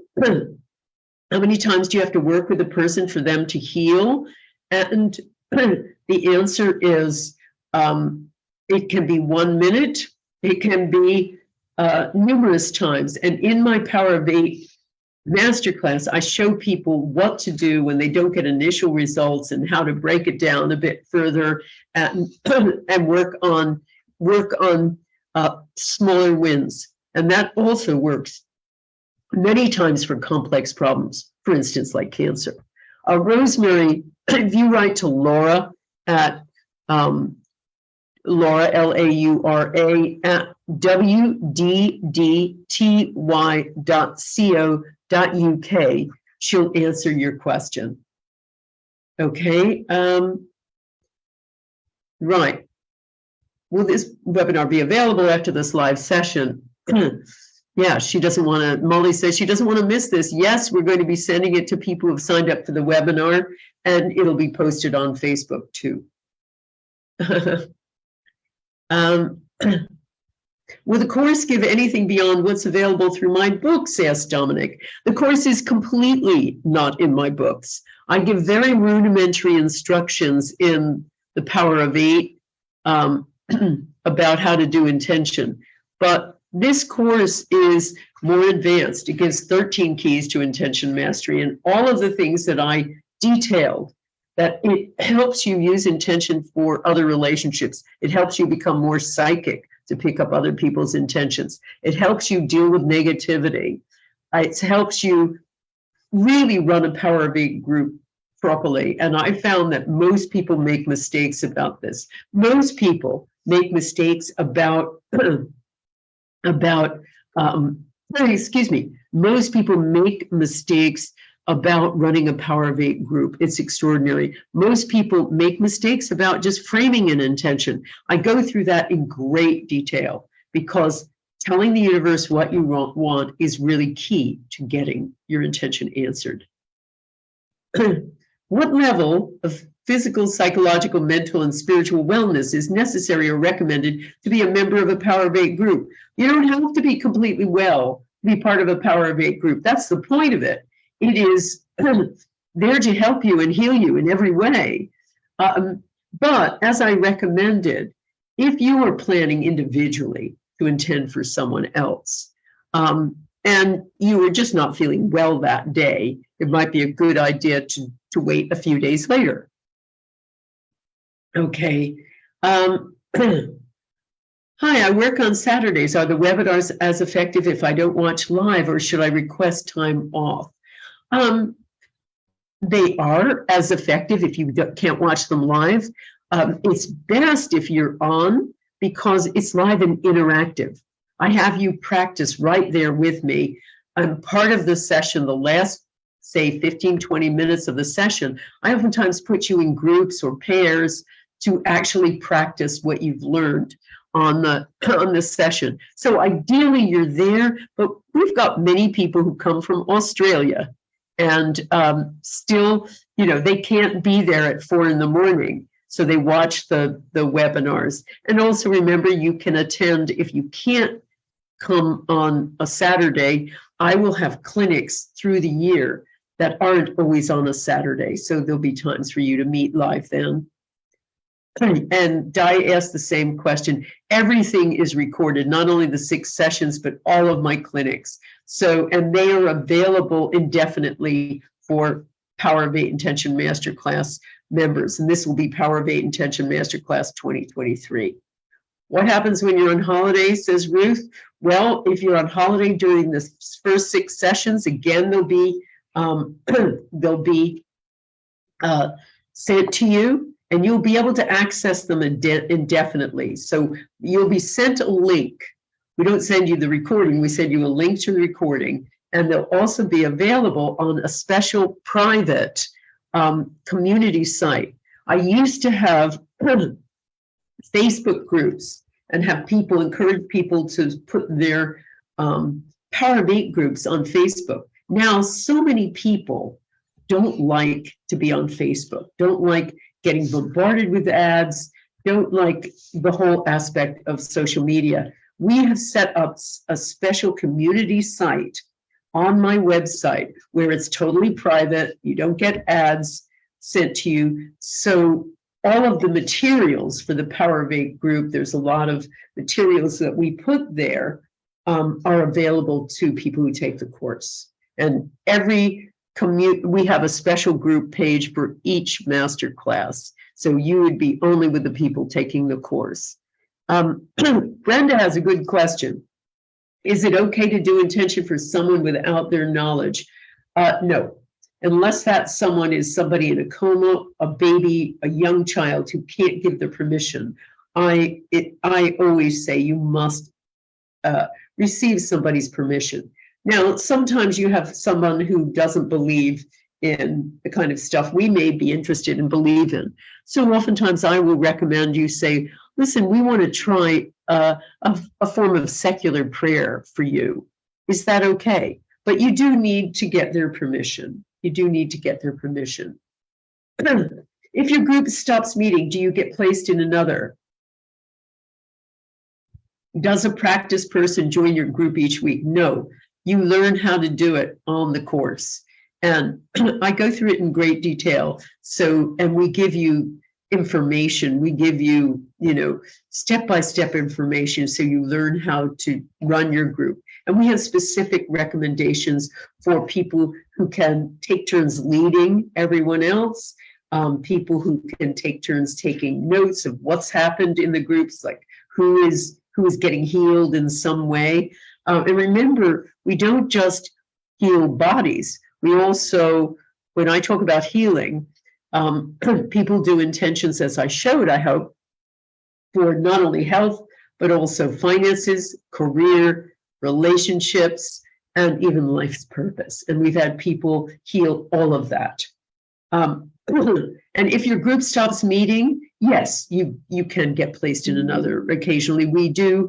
how many times do you have to work with a person for them to heal? And the answer is, it can be 1 minute, it can be numerous times. And in my Power of 8 masterclass, I show people what to do when they don't get initial results and how to break it down a bit further and work on smaller wins. And that also works many times for complex problems, for instance, like cancer. Rosemary, if you write to Laura at Laura, L-A-U-R-A, at wddty.co.uk, she'll answer your question. Okay, right. Will this webinar be available after this live session? Yeah, she doesn't want to, Molly says she doesn't want to miss this. Yes, we're going to be sending it to people who have signed up for the webinar, and it'll be posted on Facebook too. Will the course give anything beyond what's available through my books? Asked Dominic. The course is completely not in my books. I give very rudimentary instructions in the Power of 8 about how to do intention. But this course is more advanced. It gives 13 keys to intention mastery and all of the things that I detailed, that it helps you use intention for other relationships. It helps you become more psychic to pick up other people's intentions. It helps you deal with negativity. It helps you really run a Power of 8 group properly. And I found that most people make mistakes about this. Most people make mistakes about most people make mistakes about running a Power of 8 group. It's extraordinary. Most people make mistakes about just framing an intention. I go through that in great detail because telling the universe what you want is really key to getting your intention answered. What level of physical, psychological, mental, and spiritual wellness is necessary or recommended to be a member of a Power of 8 group? You don't have to be completely well to be part of a Power of 8 group. That's the point of it. It is there to help you and heal you in every way. But as I recommended, if you are planning individually to intend for someone else, and you are just not feeling well that day, it might be a good idea to wait a few days later. Okay. Hi, I work on Saturdays. Are the webinars as effective if I don't watch live, or should I request time off? They are as effective if you can't watch them live. It's best if you're on because it's live and interactive. I have you practice right there with me. I'm part of the session, the last, say, 15, 20 minutes of the session. I oftentimes put you in groups or pairs to actually practice what you've learned on the session. So ideally you're there, but we've got many people who come from Australia and still, you know, they can't be there at 4 a.m. So they watch the webinars. And also remember, you can attend, if you can't come on a Saturday, I will have clinics through the year that aren't always on a Saturday. So there'll be times for you to meet live then. And Di asked the same question. Everything is recorded, not only the 6 sessions, but all of my clinics. So, and they are available indefinitely for Power of 8 Intention Masterclass members. And this will be Power of 8 Intention Masterclass 2023. What happens when you're on holiday, says Ruth? Well, if you're on holiday during the first 6 sessions, again, they'll be sent to you. And you'll be able to access them indefinitely. So you'll be sent a link. We don't send you the recording, we send you a link to the recording. And they'll also be available on a special private community site. I used to have Facebook groups and have people encourage people to put their Power of 8 groups on Facebook. Now, so many people don't like to be on Facebook, don't like getting bombarded with ads, don't like the whole aspect of social media. We have set up a special community site on my website where it's totally private. You don't get ads sent to you. So all of the materials for the Power of 8 group, there's a lot of materials that we put there are available to people who take the course. And we have a special group page for each master class. So you would be only with the people taking the course. Brenda has a good question. Is it okay to do intention for someone without their knowledge? No, unless that someone is somebody in a coma, a baby, a young child who can't give their permission. I always say you must receive somebody's permission. Now, sometimes you have someone who doesn't believe in the kind of stuff we may be interested in, believe in. So oftentimes I will recommend you say, listen, we want to try a form of secular prayer for you. Is that okay? But you do need to get their permission. You do need to get their permission. If your group stops meeting, do you get placed in another? Does a practice person join your group each week? No, you learn how to do it on the course. And I go through it in great detail. So, and we give you information, we give you, step-by-step information so you learn how to run your group. And we have specific recommendations for people who can take turns leading everyone else, people who can take turns taking notes of what's happened in the groups, like who is getting healed in some way. And remember, we don't just heal bodies. We also, when I talk about healing, people do intentions, as I showed, I hope, for not only health, but also finances, career, relationships, and even life's purpose. And we've had people heal all of that. And if your group stops meeting, yes, you can get placed in another. Occasionally, we do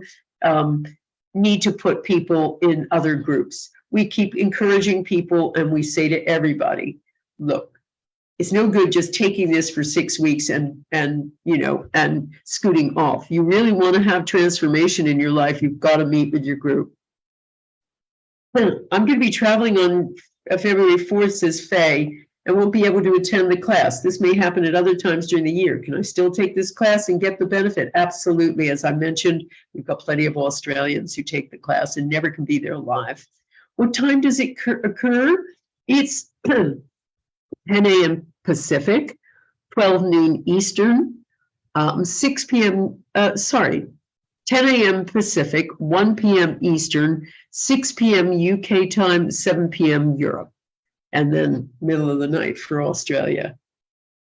need to put people in other groups. We keep encouraging people, and we say to everybody, look, it's no good just taking this for 6 weeks and scooting off. You really want to have transformation in your life, you've got to meet with your group. I'm going to be traveling on February 4th, says Faye, and won't be able to attend the class. This may happen at other times during the year. Can I still take this class and get the benefit? Absolutely. As I mentioned, we've got plenty of Australians who take the class and never can be there live. What time does it occur? It's 10 a.m. Pacific, 12 noon Eastern, 6 p.m. 10 a.m. Pacific, 1 p.m. Eastern, 6 p.m. UK time, 7 p.m. Europe, and then middle of the night for Australia.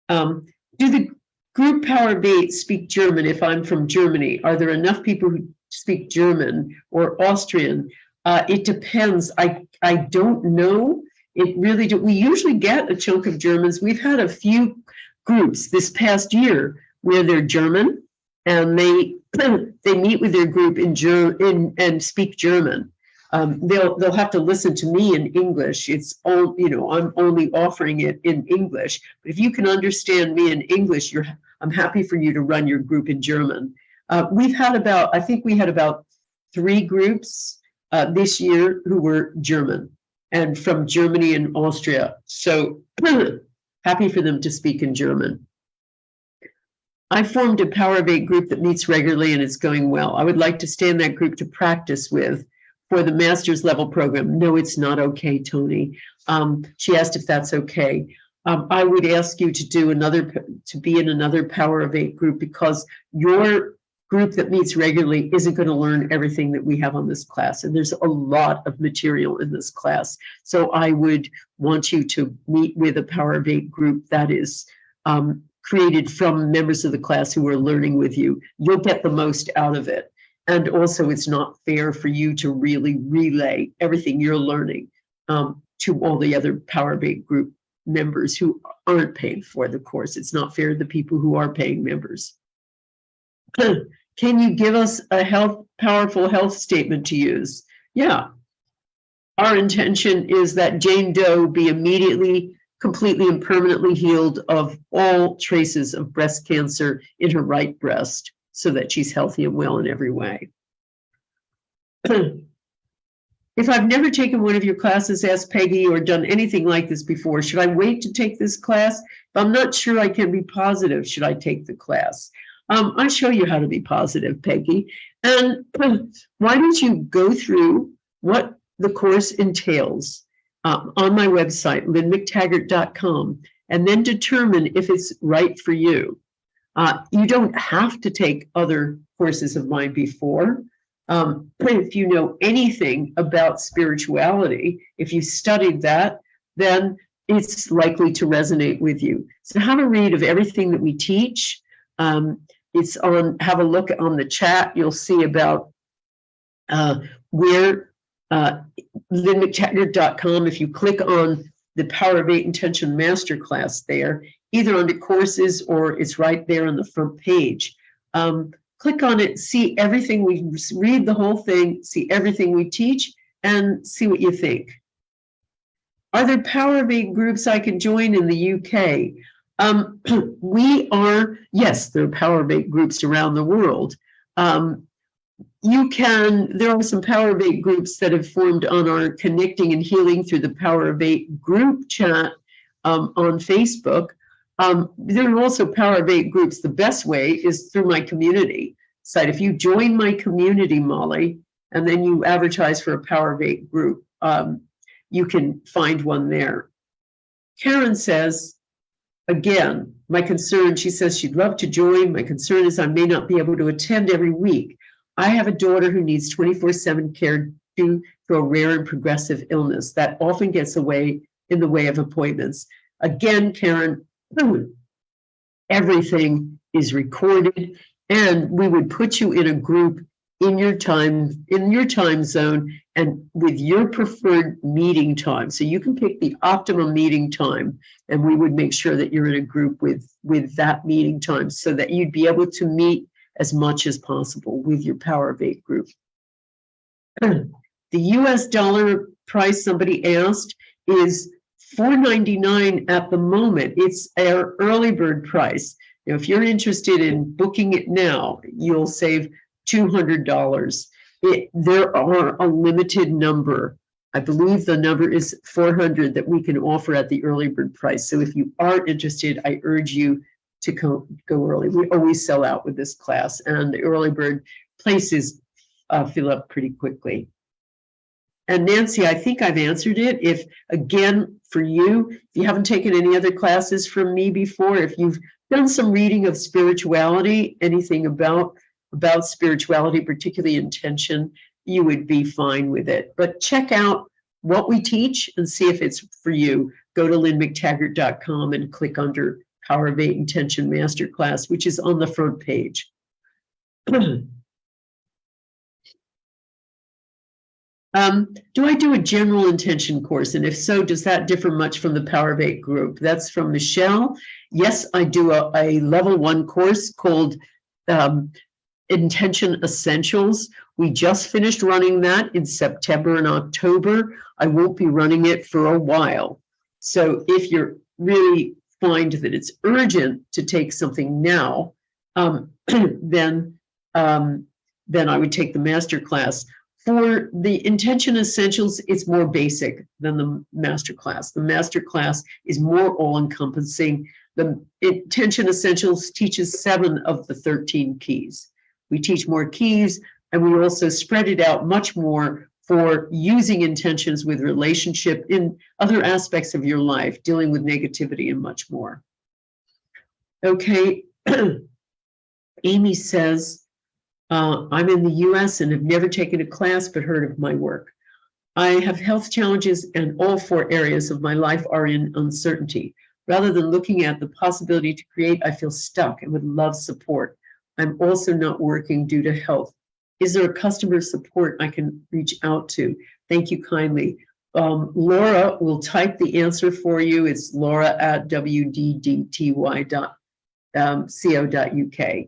Do the group Power of 8 speak German if I'm from Germany? Are there enough people who speak German or Austrian? It depends. I don't know. It really do. We usually get a chunk of Germans. We've had a few groups this past year where they're German and they meet with their group and speak German. They'll have to listen to me in English. It's all, I'm only offering it in English. But if you can understand me in English, I'm happy for you to run your group in German. We've had I think we had about 3 groups this year who were German and from Germany and Austria. So happy for them to speak in German. I formed a Power of 8 group that meets regularly and it's going well. I would like to stay in that group to practice with for the master's level program. No, it's not okay, Tony. She asked if that's okay. I would ask you to be in another Power of 8 group because your group that meets regularly isn't going to learn everything that we have on this class. And there's a lot of material in this class. So I would want you to meet with a Power of 8 group that is created from members of the class who are learning with you. You'll get the most out of it. And also it's not fair for you to really relay everything you're learning to all the other Power of 8 group members who aren't paying for the course. It's not fair to the people who are paying members. Can you give us a powerful health statement to use? Yeah. Our intention is that Jane Doe be immediately completely and permanently healed of all traces of breast cancer in her right breast so that she's healthy and well in every way. If I've never taken one of your classes, asked Peggy, or done anything like this before, should I wait to take this class? If I'm not sure I can be positive, should I take the class? I'll show you how to be positive, Peggy. And why don't you go through what the course entails on my website, lynnmctaggart.com, and then determine if it's right for you. You don't have to take other courses of mine before. If you know anything about spirituality, if you studied that, then it's likely to resonate with you. So have a read of everything that we teach. It's on, have a look on the chat. You'll see about where lynnmctaggart.com. If you click on the Power of 8 Intention Masterclass there, either under courses or it's right there on the front page. Click on it, see everything we read, the whole thing, see everything we teach, and see what you think. Are there Power of 8 groups I can join in the UK? Yes, there are Power of 8 groups around the world. There are some Power of 8 groups that have formed on our Connecting and Healing Through the Power of 8 group chat on Facebook. There are also Power of 8 groups. The best way is through my community site. If you join my community, Molly, and then you advertise for a Power of 8 group, you can find one there. Karen says, again, my concern, she says she'd love to join. My concern is I may not be able to attend every week. I have a daughter who needs 24/7 care due to a rare and progressive illness that often gets in the way of appointments. Again, Karen, everything is recorded, and we would put you in a group in your time zone and with your preferred meeting time. So you can pick the optimum meeting time, and we would make sure that you're in a group with that meeting time so that you'd be able to meet as much as possible with your Power of 8 group. The US dollar price, somebody asked, is $4.99 at the moment. It's our early bird price. Now, if you're interested in booking it now, you'll save $200. There are a limited number. I believe the number is 400 that we can offer at the early bird price. So if you are interested, I urge you to go early. We always sell out with this class, and the early bird places fill up pretty quickly. And Nancy, I think I've answered it. If, again, for you, if you haven't taken any other classes from me before, if you've done some reading of spirituality, anything about spirituality, particularly intention, you would be fine with it. But check out what we teach and see if it's for you. Go to lynnmctaggart.com and click under Power of 8 Intention Masterclass, which is on the front page. Do I do a general intention course? And if so, does that differ much from the Power of 8 group? That's from Michelle. Yes, I do a level 1 course called Intention Essentials. We just finished running that in September and October. I won't be running it for a while. So if you're really find that it's urgent to take something now, then I would take the master class. For the Intention Essentials, it's more basic than the master class. The master class is more all-encompassing. The Intention Essentials teaches 7 of the 13 keys. We teach more keys, and we also spread it out much more for using intentions with relationship in other aspects of your life, dealing with negativity and much more. Okay, Amy says, I'm in the US and have never taken a class but heard of my work. I have health challenges and all 4 areas of my life are in uncertainty. Rather than looking at the possibility to create, I feel stuck and would love support. I'm also not working due to health. Is there a customer support I can reach out to? Thank you kindly. Laura will type the answer for you. It's laura@wddty.co.uk.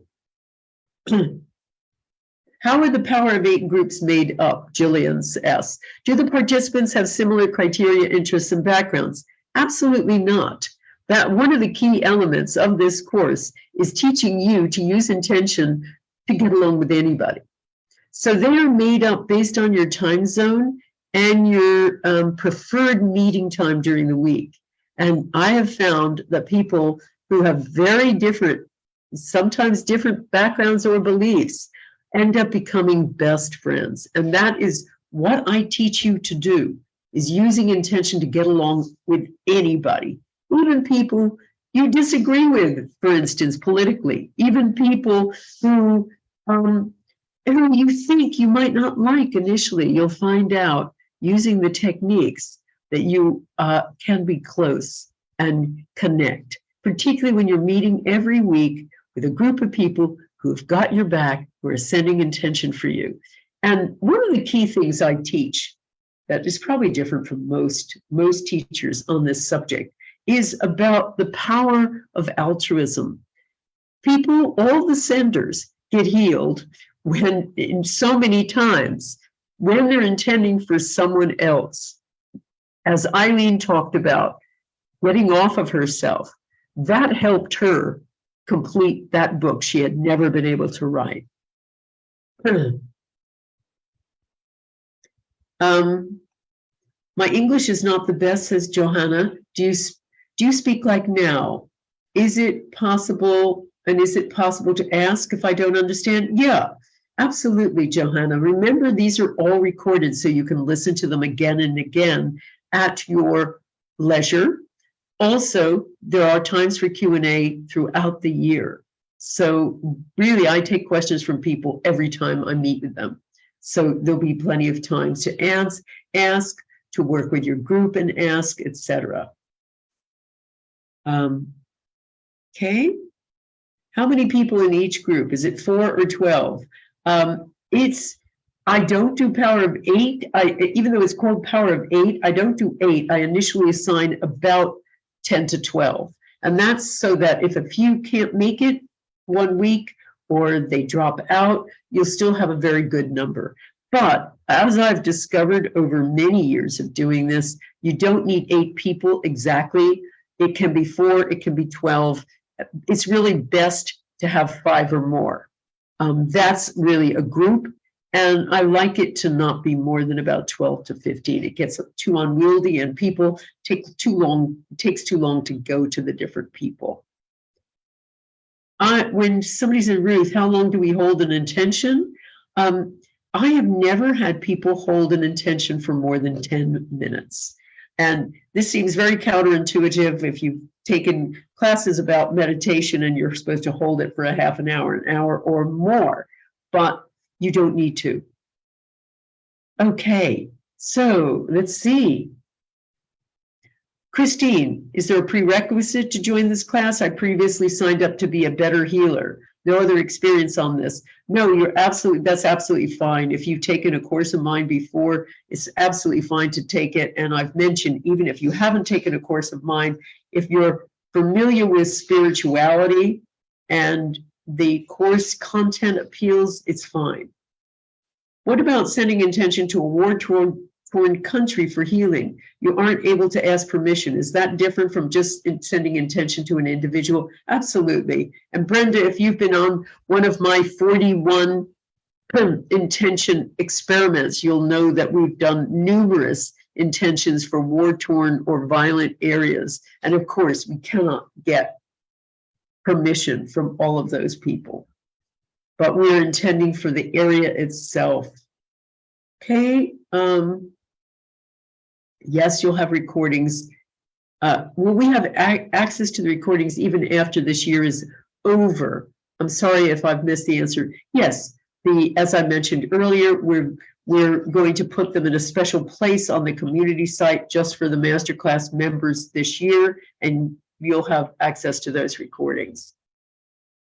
How are the Power of 8 groups made up? Jillian asks. Do the participants have similar criteria, interests, and backgrounds? Absolutely not. That one of the key elements of this course is teaching you to use intention to get along with anybody. So they are made up based on your time zone and your preferred meeting time during the week. And I have found that people who have very different, sometimes different backgrounds or beliefs, end up becoming best friends. And that is what I teach you to do, is using intention to get along with anybody, even people you disagree with, for instance, politically, even people who you think you might not like initially. You'll find out using the techniques that you can be close and connect, particularly when you're meeting every week with a group of people who have got your back, who are sending intention for you. And one of the key things I teach that is probably different from most teachers on this subject is about the power of altruism. People, all the senders, get healed when, in so many times, when they're intending for someone else. As Eileen talked about, getting off of herself, that helped her complete that book she had never been able to write. My English is not the best, says Johanna. Do you speak like now? Is it possible, and is it possible to ask if I don't understand? Yeah, absolutely, Johanna. Remember, these are all recorded so you can listen to them again and again at your leisure. Also, there are times for Q&A throughout the year. So really, I take questions from people every time I meet with them. So there'll be plenty of times to ask, to work with your group and ask, etc. Okay. How many people in each group? Is it 4 or 12? I don't do power of 8. Even though it's called power of 8, I don't do 8. I initially assign about 10 to 12. And that's so that if a few can't make it one week or they drop out, you'll still have a very good number. But as I've discovered over many years of doing this, you don't need 8 people exactly. It can be 4, it can be 12. It's really best to have 5 or more. That's really a group. And I like it to not be more than about 12 to 15. It gets too unwieldy and people take too long, it takes too long to go to the different people. When somebody said, Ruth, how long do we hold an intention? I have never had people hold an intention for more than 10 minutes. And this seems very counterintuitive if you've taken classes about meditation and you're supposed to hold it for a half an hour or more, but you don't need to. Okay, so let's see. Christine, is there a prerequisite to join this class? I previously signed up to be a better healer. No other experience on this. No, that's absolutely fine. If you've taken a course of mine before, it's absolutely fine to take it. And I've mentioned, even if you haven't taken a course of mine, if you're familiar with spirituality and the course content appeals, it's fine. What about sending intention to a war-torn country for healing? You aren't able to ask permission. Is that different from just sending intention to an individual? Absolutely. And Brenda, if you've been on one of my 41 intention experiments, you'll know that we've done numerous intentions for war-torn or violent areas. And of course, we cannot get permission from all of those people, but we're intending for the area itself. Okay. Yes, you'll have recordings. Well, we have access to the recordings even after this year is over. I'm sorry if I've missed the answer. Yes, as I mentioned earlier, we're going to put them in a special place on the community site just for the masterclass members this year, and you'll have access to those recordings.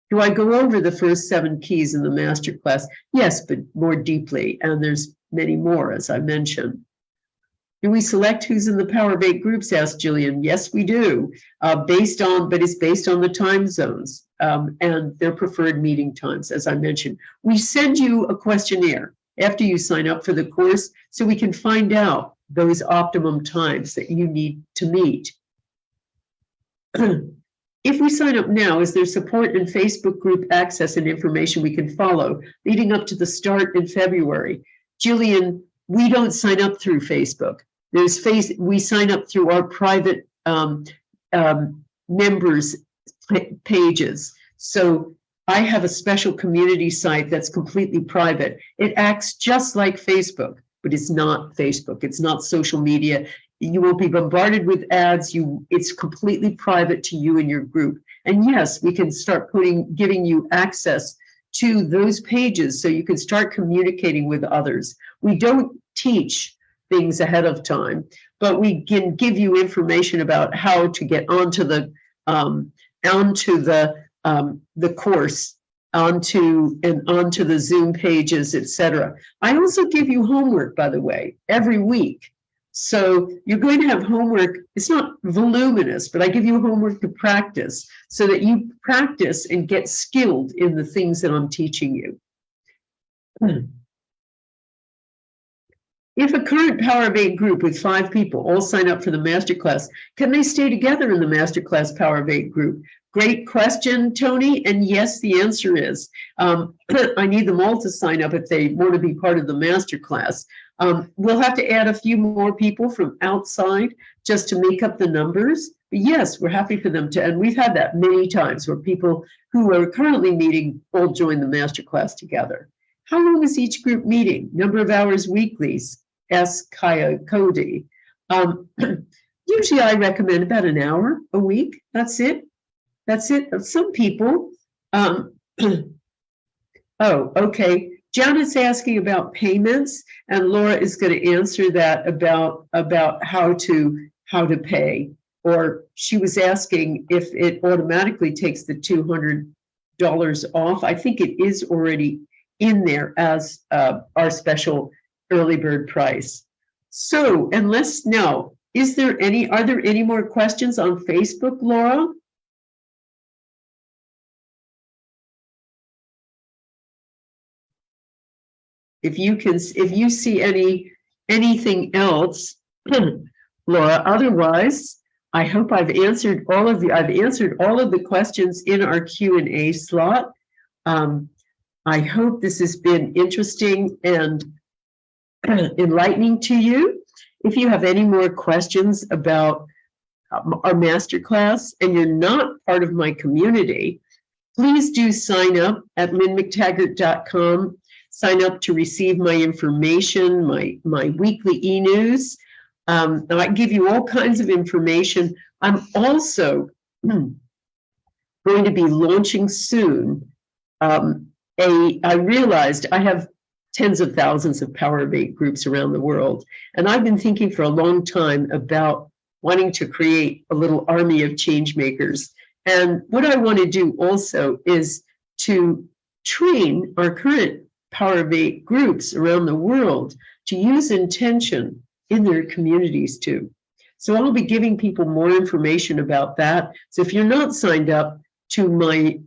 Do I go over the first 7 keys in the masterclass? Yes, but more deeply, and there's many more, as I mentioned. Do we select who's in the Power of 8 groups, asked Jillian. Yes, we do, but it's based on the time zones and their preferred meeting times, as I mentioned. We send you a questionnaire after you sign up for the course so we can find out those optimum times that you need to meet. If we sign up now, is there support and Facebook group access and information we can follow leading up to the start in February? Jillian, we don't sign up through Facebook. We sign up through our private members pages. So I have a special community site that's completely private. It acts just like Facebook, but it's not Facebook. It's not social media. You won't be bombarded with ads. It's completely private to you and your group. And yes, we can start giving you access to those pages so you can start communicating with others. We don't teach things ahead of time, but we can give you information about how to get onto the course, onto the Zoom pages, etc. I also give you homework, by the way, every week. So you're going to have homework. It's not voluminous, but I give you homework to practice so that you practice and get skilled in the things that I'm teaching you. If a current Power of 8 group with 5 people all sign up for the masterclass, can they stay together in the masterclass Power of 8 group? Great question, Tony. And yes, the answer is, I need them all to sign up if they want to be part of the masterclass. We'll have to add a few more people from outside just to make up the numbers. But yes, we're happy for them to, and we've had that many times where people who are currently meeting all join the masterclass together. How long is each group meeting? Number of hours weekly? Ask Kaya Cody. Usually I recommend about an hour a week. That's it. That's it. Some people, oh, okay. Janet's asking about payments, and Laura is going to answer that about how to pay. Or she was asking if it automatically takes the $200 off. I think it is already in there as our special early bird price. So, are there any more questions on Facebook, Laura? If you see anything else, Laura, otherwise, I hope I've answered all of the questions in our Q&A slot. I hope this has been interesting and enlightening to you. If you have any more questions about our masterclass and you're not part of my community, please do sign up at lynnmctaggart.com. Sign up to receive my information, my weekly e-news. I give you all kinds of information. I'm also going to be launching soon. I realized I have tens of thousands of Power of 8 groups around the world, and I've been thinking for a long time about wanting to create a little army of change makers. And what I want to do also is to train our current Power of 8 groups around the world to use intention in their communities too. So I'll be giving people more information about that. So if you're not signed up to my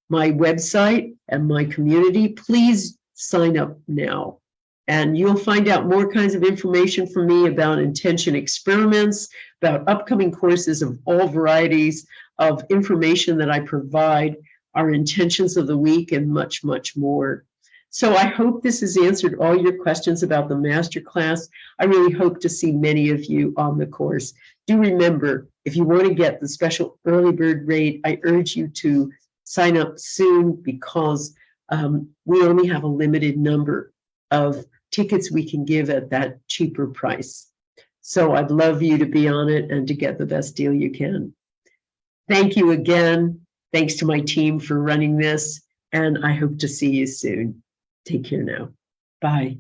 website and my community, please sign up now. And you'll find out more kinds of information from me about intention experiments, about upcoming courses of all varieties of information that I provide, our intentions of the week, and much, much more. So I hope this has answered all your questions about the masterclass. I really hope to see many of you on the course. Do remember, if you want to get the special early bird rate, I urge you to sign up soon, because we only have a limited number of tickets we can give at that cheaper price. So I'd love you to be on it and to get the best deal you can. Thank you again. Thanks to my team for running this, and I hope to see you soon. Take care now. Bye.